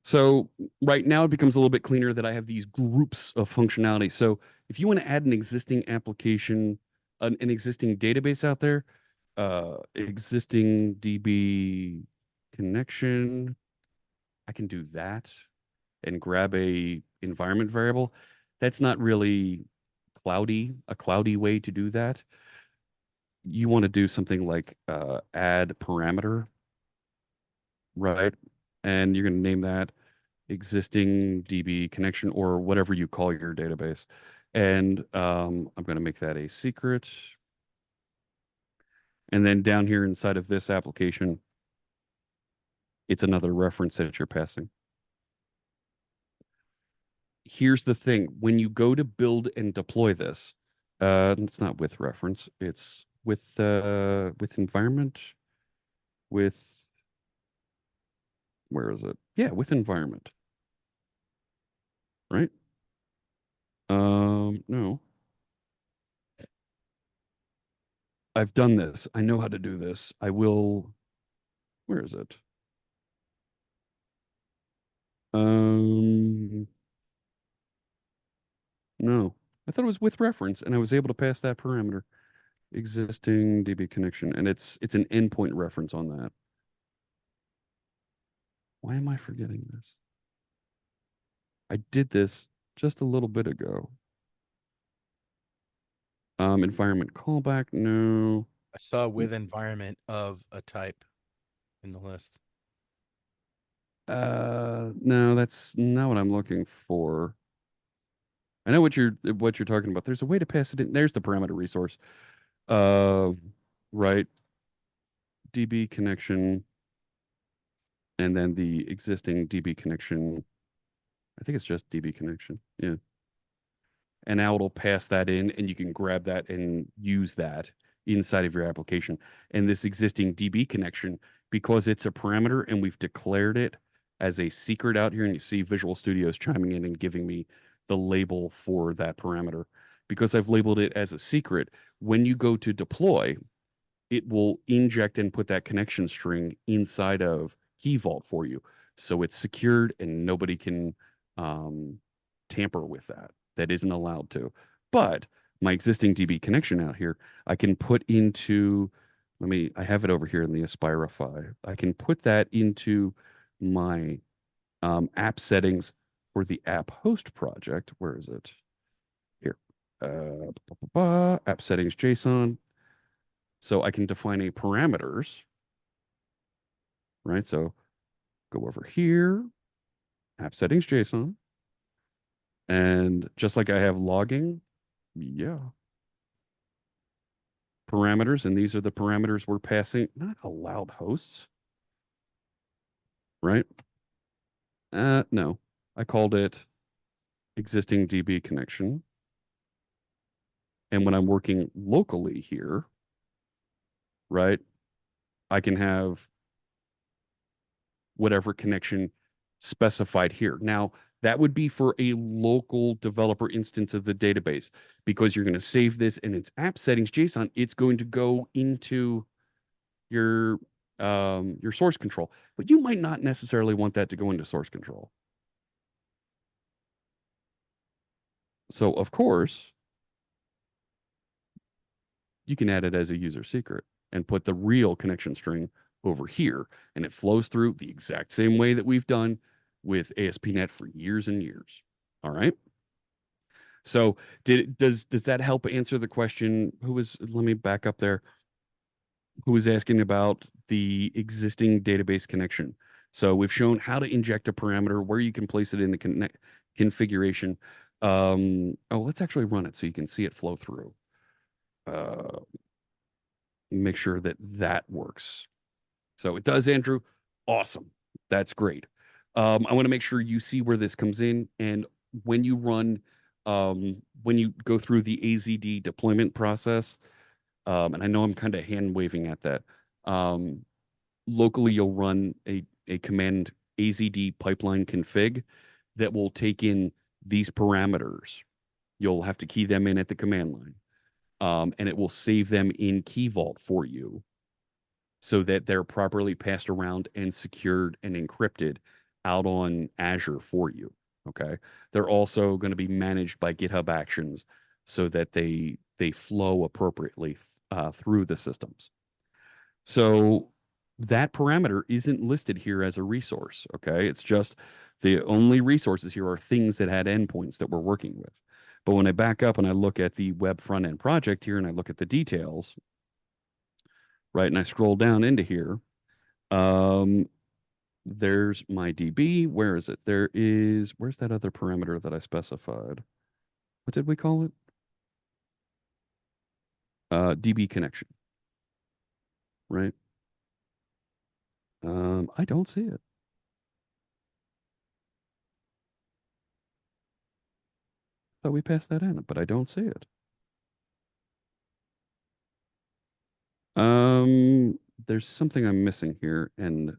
So right now it becomes a little bit cleaner that I have these groups of functionality. So if you want to add an existing application, an existing database out there, existing DB connection, I can do that and grab a environment variable. That's not really a cloudy way to do that. You want to do something like add parameter, right? And you're going to name that existing DB connection or whatever you call your database. And I'm going to make that a secret. And then down here inside of this application, it's another reference that you're passing. Here's the thing. When you go to build and deploy this, it's not with reference. It's with environment, with, where is it? Yeah, with environment, right? No. I've done this. I know how to do this. I will, where is it? Um, no. I thought it was with reference, and I was able to pass that parameter. Existing DB connection, and it's an endpoint reference on that. Why am I forgetting this? I did this just a little bit ago. Environment callback, no. I saw with environment of a type in the list. No, that's not what I'm looking for. I know what you're talking about. There's a way to pass it in. There's the parameter resource. Uh, right. DB connection, and then the existing DB connection. I think it's just DB connection. Yeah. And now it'll pass that in, and you can grab that and use that inside of your application. And this existing DB connection, because it's a parameter and we've declared it as a secret out here, and you see Visual Studio's chiming in and giving me the label for that parameter. Because I've labeled it as a secret, when you go to deploy, it will inject and put that connection string inside of Key Vault for you. So it's secured and nobody can tamper with that. That isn't allowed to. But my existing DB connection out here, I can put into, I have it over here in the Aspirify. I can put that into my app settings for the app host project. Where is it? Here. App settings JSON. So I can define a parameters, right? So go over here, app settings JSON. And just like I have logging, yeah. Parameters, and these are the parameters we're passing, not allowed hosts, right? No, I called it existing DB connection. And when I'm working locally here, right, I can have whatever connection specified here. Now, that would be for a local developer instance of the database, because you're going to save this in its app settings JSON. It's going to go into your source control, but you might not necessarily want that to go into source control. So of course, you can add it as a user secret and put the real connection string over here, and it flows through the exact same way that we've done with ASP.NET for years and years. All right. So does that help answer the question? Let me back up there. Who was asking about the existing database connection? So we've shown how to inject a parameter, where you can place it in the configuration. Let's actually run it so you can see it flow through. Make sure that that works. So it does, Andrew. Awesome. That's great. I want to make sure you see where this comes in. And when you run, when you go through the AZD deployment process, and I know I'm kind of hand waving at that, locally you'll run a command AZD pipeline config, that will take in these parameters. You'll have to key them in at the command line. And it will save them in Key Vault for you so that they're properly passed around and secured and encrypted out on Azure for you. Okay. They're also going to be managed by GitHub Actions so that they flow appropriately through the systems. So that parameter isn't listed here as a resource. Okay. It's just the only resources here are things that had endpoints that we're working with. But when I back up and I look at the web front end project here and I look at the details, right, and I scroll down into here, there's my DB. Where is it? Where's that other parameter that I specified? What did we call it? DB connection, right? I don't see it. Thought we passed that in, but I don't see it. There's something I'm missing here, and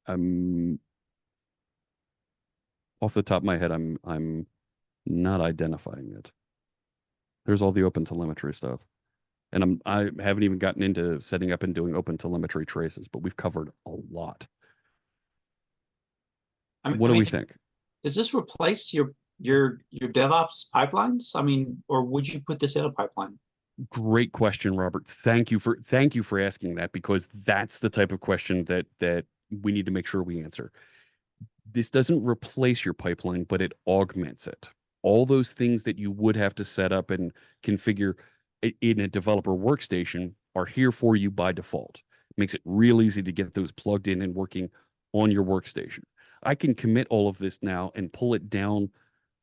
I'm off the top of my head, I'm not identifying it. There's all the open telemetry stuff. And I haven't even gotten into setting up and doing open telemetry traces, but we've covered a lot. What do we think? Does this replace your DevOps pipelines? I mean, or would you put this in a pipeline? Great question, Robert. Thank you for asking that, because that's the type of question that we need to make sure we answer. This doesn't replace your pipeline, but it augments it. All those things that you would have to set up and configure in a developer workstation are here for you by default. It makes it real easy to get those plugged in and working on your workstation. I can commit all of this now and pull it down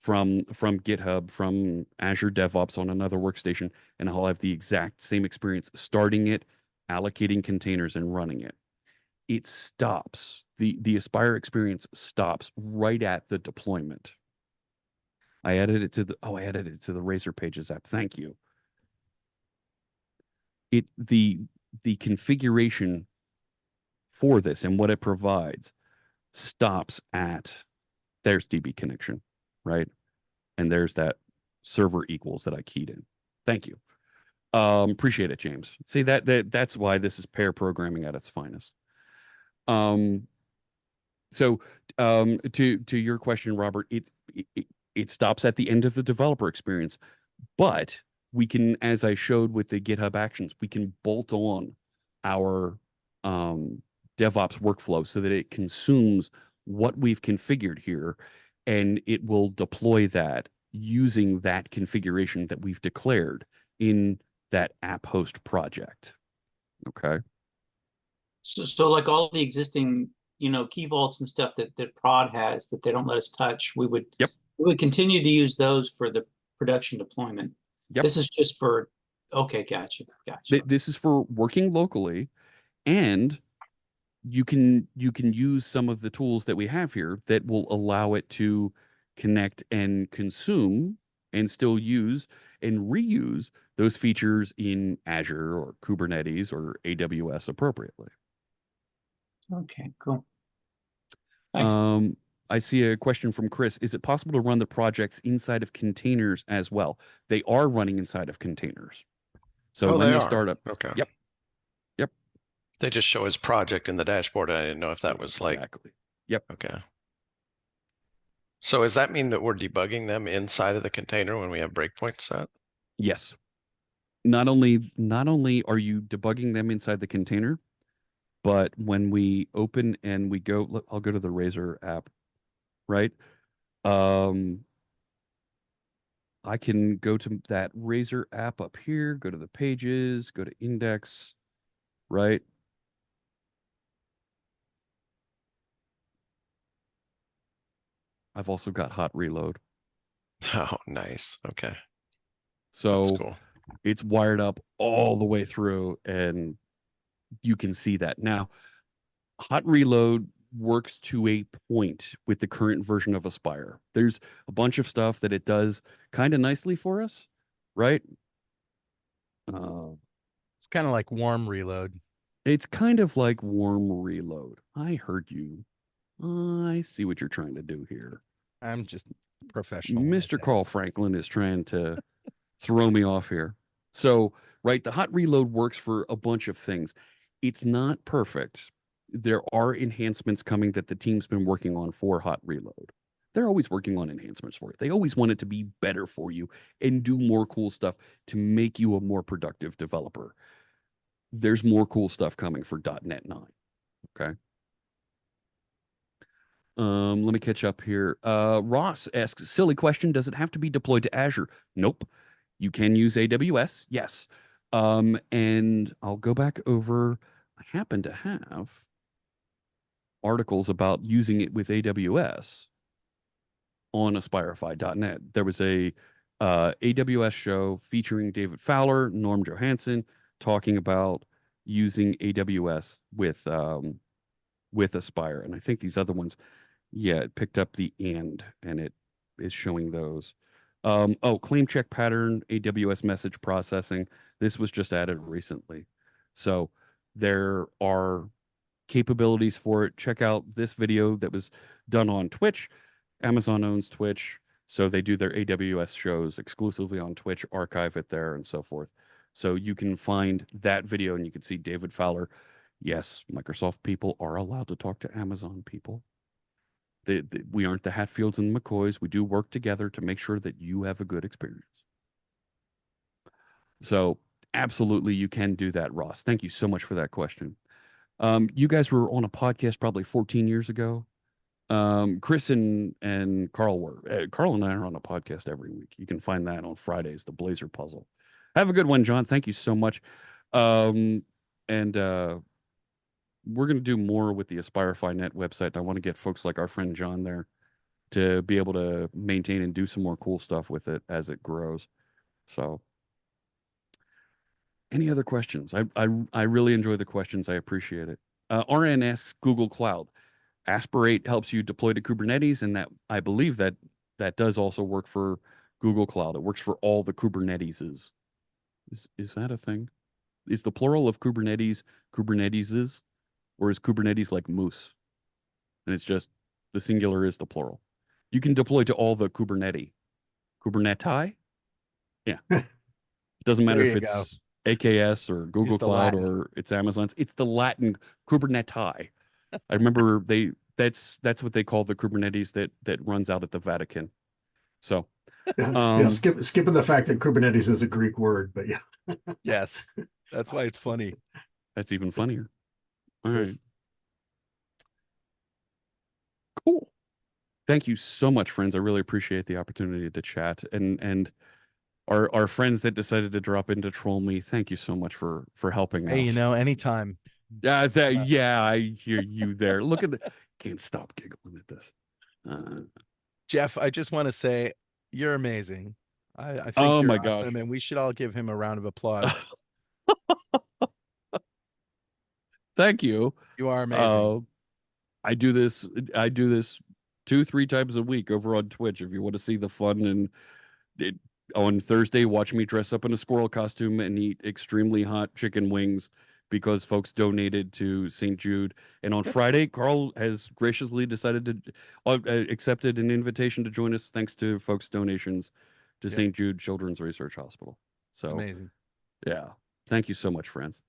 from GitHub, from Azure DevOps on another workstation, and I'll have the exact same experience starting it, allocating containers, and running it. It stops. The Aspire experience stops right at the deployment. I added it to the Razor Pages app. Thank you. The configuration for this and what it provides stops at there's DB connection, right? And there's that server equals that I keyed in. Thank you. Appreciate it, James. See that's why this is pair programming at its finest. So to your question, Robert, it stops at the end of the developer experience, but we can, as I showed with the GitHub Actions, we can bolt on our DevOps workflow so that it consumes what we've configured here, and it will deploy that using that configuration that we've declared in that app host project. Okay. So like all the existing, key vaults and stuff that prod has that they don't let us touch, we would continue to use those for the production deployment. Yep. This is just for, okay, gotcha. This is for working locally, and you can use some of the tools that we have here that will allow it to connect and consume and still use and reuse those features in Azure or Kubernetes or AWS appropriately. Okay, cool. Thanks. I see a question from Chris. Is it possible to run the projects inside of containers as well? They are running inside of containers. So when they start up. Okay. Yep. They just show as project in the dashboard. I didn't know if that was like. Exactly. Yep. Okay. So does that mean that we're debugging them inside of the container when we have breakpoints set? Yes. Not only are you debugging them inside the container, but when we open and we go, I'll go to the Razor app, right? I can go to that Razor app up here, go to the pages, go to index, right? I've also got hot reload. Oh, nice. Okay. So that's cool. It's wired up all the way through, and you can see that. Now, hot reload works to a point with the current version of Aspire. There's a bunch of stuff that it does kind of nicely for us, right? It's kind of like warm reload. It's kind of like warm reload. I heard you. I see what you're trying to do here. I'm just professional. Mr. at Carl this. Franklin is trying to throw me off here. So, right, the hot reload works for a bunch of things. It's not perfect. There are enhancements coming that the team's been working on for hot reload. They're always working on enhancements for it. They always want it to be better for you and do more cool stuff to make you a more productive developer. There's more cool stuff coming for .NET 9. Okay. Let me catch up here. Ross asks, silly question. Does it have to be deployed to Azure? Nope. You can use AWS. Yes. And I'll go back over. I happen to have articles about using it with AWS on aspirify.net. There was a AWS show featuring David Fowler, Norm Johansson, talking about using AWS with Aspire. And I think these other ones, yeah, it picked up the and it is showing those. Claim check pattern, AWS message processing. This was just added recently. So there are capabilities for it. Check out this video that was done on Twitch. Amazon owns Twitch, so they do their AWS shows exclusively on Twitch, archive it there, and so forth. So you can find that video and you can see David Fowler. Yes, Microsoft people are allowed to talk to Amazon people. We aren't the Hatfields and McCoys. We do work together to make sure that you have a good experience. So absolutely, you can do that, Ross. Thank you so much for that question. You guys were on a podcast probably 14 years ago. Chris and Carl were. Carl and I are on a podcast every week. You can find that on Fridays, the Blazor Puzzle. Have a good one, John. Thank you so much. We're going to do more with the Aspirify.net website. I want to get folks like our friend John there to be able to maintain and do some more cool stuff with it as it grows. So, any other questions? I really enjoy the questions. I appreciate it. RN asks Google Cloud. Aspirate helps you deploy to Kubernetes, and that I believe that does also work for Google Cloud. It works for all the Kuberneteses. Is that a thing? Is the plural of Kubernetes Kuberneteses? Or is Kubernetes like moose? And it's just the singular is the plural. You can deploy to all the Kubernetes. Yeah. It doesn't matter if it's AKS or Google Cloud or it's Amazon's. It's the Latin Kubernetes. I remember that's what they call the Kubernetes that runs out at the Vatican. So skipping the fact that Kubernetes is a Greek word, but yeah. Yes. That's why it's funny. That's even funnier. All right. Cool. Thank you so much, friends. I really appreciate the opportunity to chat. And our friends that decided to drop in to troll me, thank you so much for helping Hey, us. Anytime. I hear you there. Look at can't stop giggling at this. Jeff, I just want to say you're amazing. I think oh you're my awesome, gosh. and we should all give him a round of applause. Thank you. You are amazing. I do this 2-3 times a week over on Twitch. If you want to see the fun on Thursday, watch me dress up in a squirrel costume and eat extremely hot chicken wings because folks donated to St. Jude. And on Friday, Carl has graciously decided to accepted an invitation to join us thanks to folks' donations to St. Jude Children's Research Hospital. So it's amazing. Yeah. Thank you so much, friends.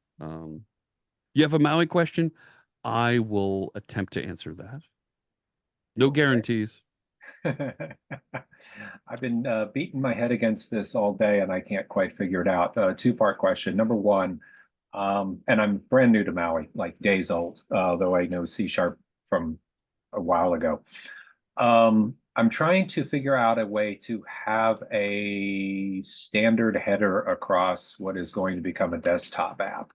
You have a Maui question? I will attempt to answer that. No guarantees. I've been beating my head against this all day and I can't quite figure it out. Two-part question. Number one, and I'm brand new to Maui, like days old, though I know C# from a while ago. I'm trying to figure out a way to have a standard header across what is going to become a desktop app.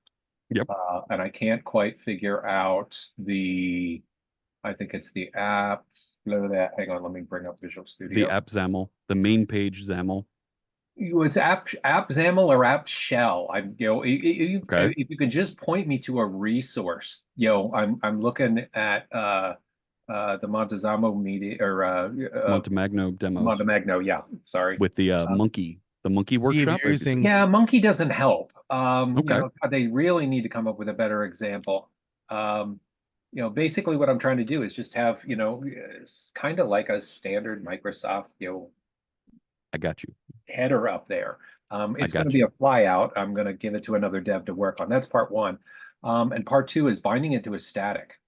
Yep. And I can't quite figure out I think it's the app. Hang on, let me bring up Visual Studio. The app XAML, the main page XAML. It's app XAML or app shell. If you could just point me to a resource. I'm looking at the Montezamo media or Montemagno demos. Montemagno, yeah. Sorry. With the monkey workshop. Yeah, monkey doesn't help. Okay. They really need to come up with a better example. basically what I'm trying to do is just have, it's kind of like a standard Microsoft, I got you. header up there. I It's going to got be you. a flyout. I'm going to give it to another dev to work on. That's part one. And part two is binding it to a static.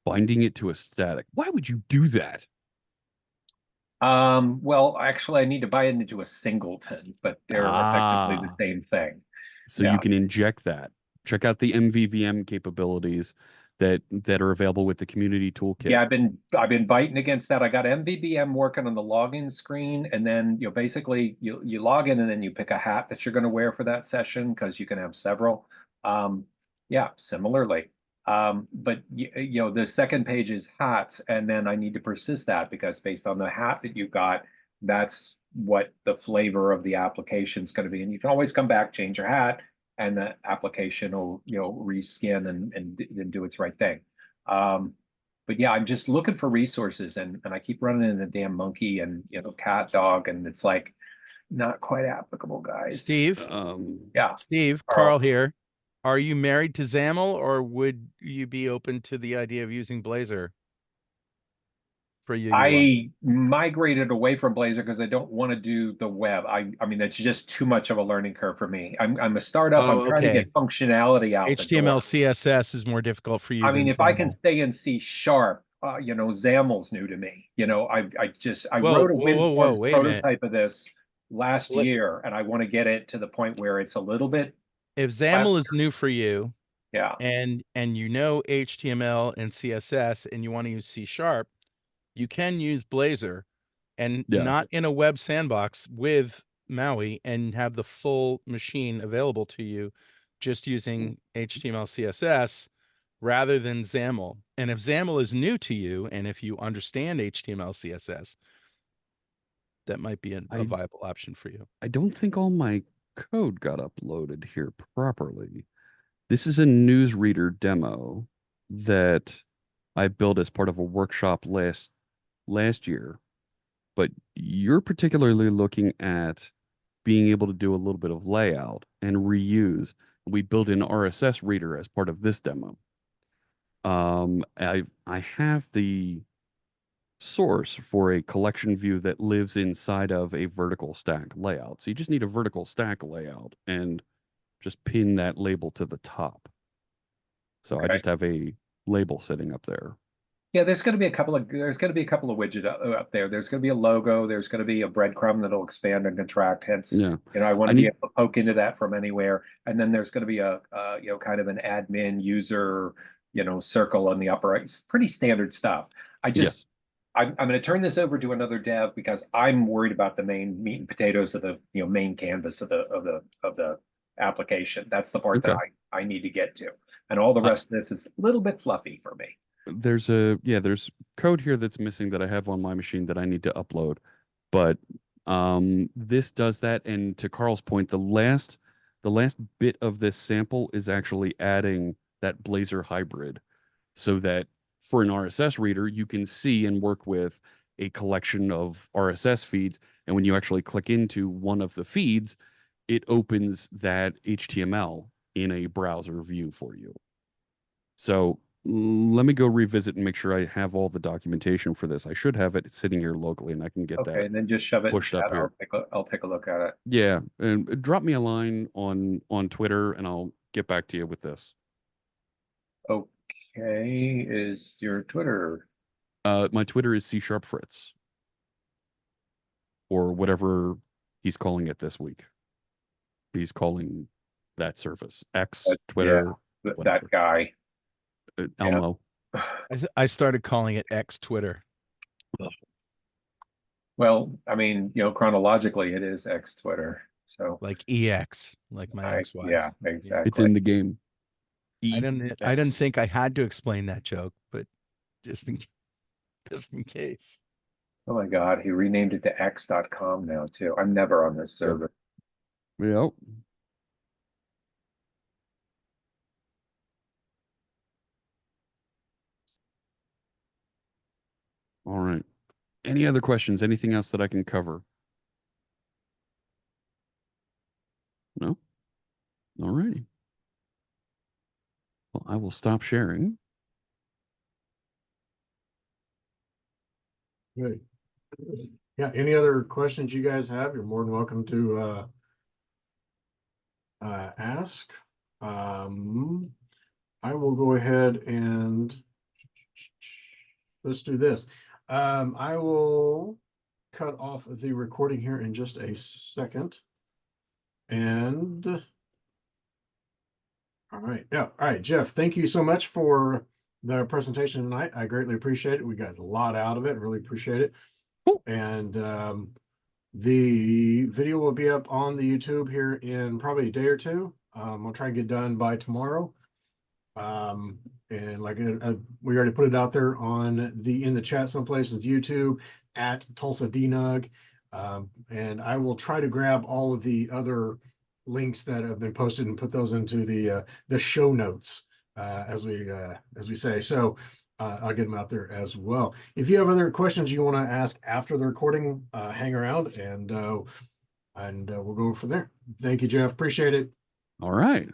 Binding it to a static. Why would you do that? Well, actually, I need to bind it into a singleton, but they're effectively the Ah, same thing. so Yeah. you can inject that. Check out the MVVM capabilities that are available with the community toolkit. Yeah, I've been biting against that. I got MVBM working on the login screen, and then basically you log in and then you pick a hat that you're going to wear for that session because you can have several. Yeah, similarly. But the second page is hats, and then I need to persist that because based on the hat that you've got, that's what the flavor of the application is going to be. And you can always come back, change your hat, and the application will reskin and do its right thing. But yeah, I'm just looking for resources, and I keep running into the damn monkey and cat dog, and it's like not quite applicable, guys. Steve, Yeah, Carl here. Are you married to XAML, or would you be open to the idea of using Blazor for your UI? I migrated away from Blazor because I don't want to do the web. I mean, that's just too much of a learning curve for me. I'm a startup. Oh, I'm trying to okay. get functionality out the door. HTML, CSS is more difficult for you I than mean, if I can XAML. stay in C#, XAML's new to me. I Whoa, wrote a whoa, WinForms wait a minute. prototype of this last Let- year, and I want to get it to the point where it's a little bit If XAML is new for you, yeah. and HTML and CSS, and you want to use C#, you can use Blazor, and Yeah. not in a web sandbox with Maui, and have the full machine available to you just using HTML, CSS rather than XAML. And if XAML is new to you, and if you understand HTML, CSS, that might be a viable option for you. I don't think all my code got uploaded here properly. This is a newsreader demo that I built as part of a workshop last year, but you're particularly looking at being able to do a little bit of layout and reuse. We built an RSS reader as part of this demo. I have the source for a collection view that lives inside of a vertical stack layout. So you just need a vertical stack layout and just pin that label to the top. So I Okay. just have a label sitting up there. Yeah, there's going to be a couple of widgets up there. There's going to be a logo. There's going to be a breadcrumb that'll expand and contract. Hence, Yeah. I want to be able to poke into that from anywhere. And then there's going to be a kind of an admin user circle on the upper right. It's pretty standard stuff. Yes. I'm going to turn this over to another dev because I'm worried about the main meat and potatoes of the main canvas of the application. That's the part that I need to get to, and all the rest of this is a little bit fluffy for me. There's code here that's missing that I have on my machine that I need to upload, but this does that. And to Carl's point, the last bit of this sample is actually adding that Blazor hybrid, so that for an RSS reader, you can see and work with a collection of RSS feeds. And when you actually click into one of the feeds, it opens that HTML in a browser view for you. So let me go revisit and make sure I have all the documentation for this. I should have it sitting here locally, and I can get that. Okay, and then just shove it pushed up here. I'll take a look at it. Yeah, and drop me a line on Twitter, and I'll get back to you with this. Okay, is your Twitter? My Twitter is C#Fritz, or whatever he's calling it this week. He's calling that service X, Twitter, that guy. Elmo. I started calling it X Twitter. Well, I mean, chronologically, it is X Twitter. So like EX, like my ex-wife. Yeah, exactly. It's in the game. I didn't think I had to explain that joke, but just in case. Oh my God, he renamed it to X.com now too. I'm never on this server. Yep. All right. Any other questions? Anything else that I can cover? No? All righty. Well, I will stop sharing. Good. Yeah, any other questions you guys have, you're more than welcome to ask. I will go ahead and let's do this. I will cut off the recording here in just a second. And all right, yeah, all right, Jeff, thank you so much for the presentation tonight. I greatly appreciate it. We got a lot out of it. Really appreciate it. And the video will be up on the YouTube here in probably a day or two. I'll try and get done by tomorrow. And like we already put it out there on in the chat someplace with YouTube at Tulsa DNUG. And I will try to grab all of the other links that have been posted and put those into the show notes, as we say. So I'll get them out there as well. If you have other questions you want to ask after the recording, hang around and we'll go from there. Thank you, Jeff. Appreciate it. All right.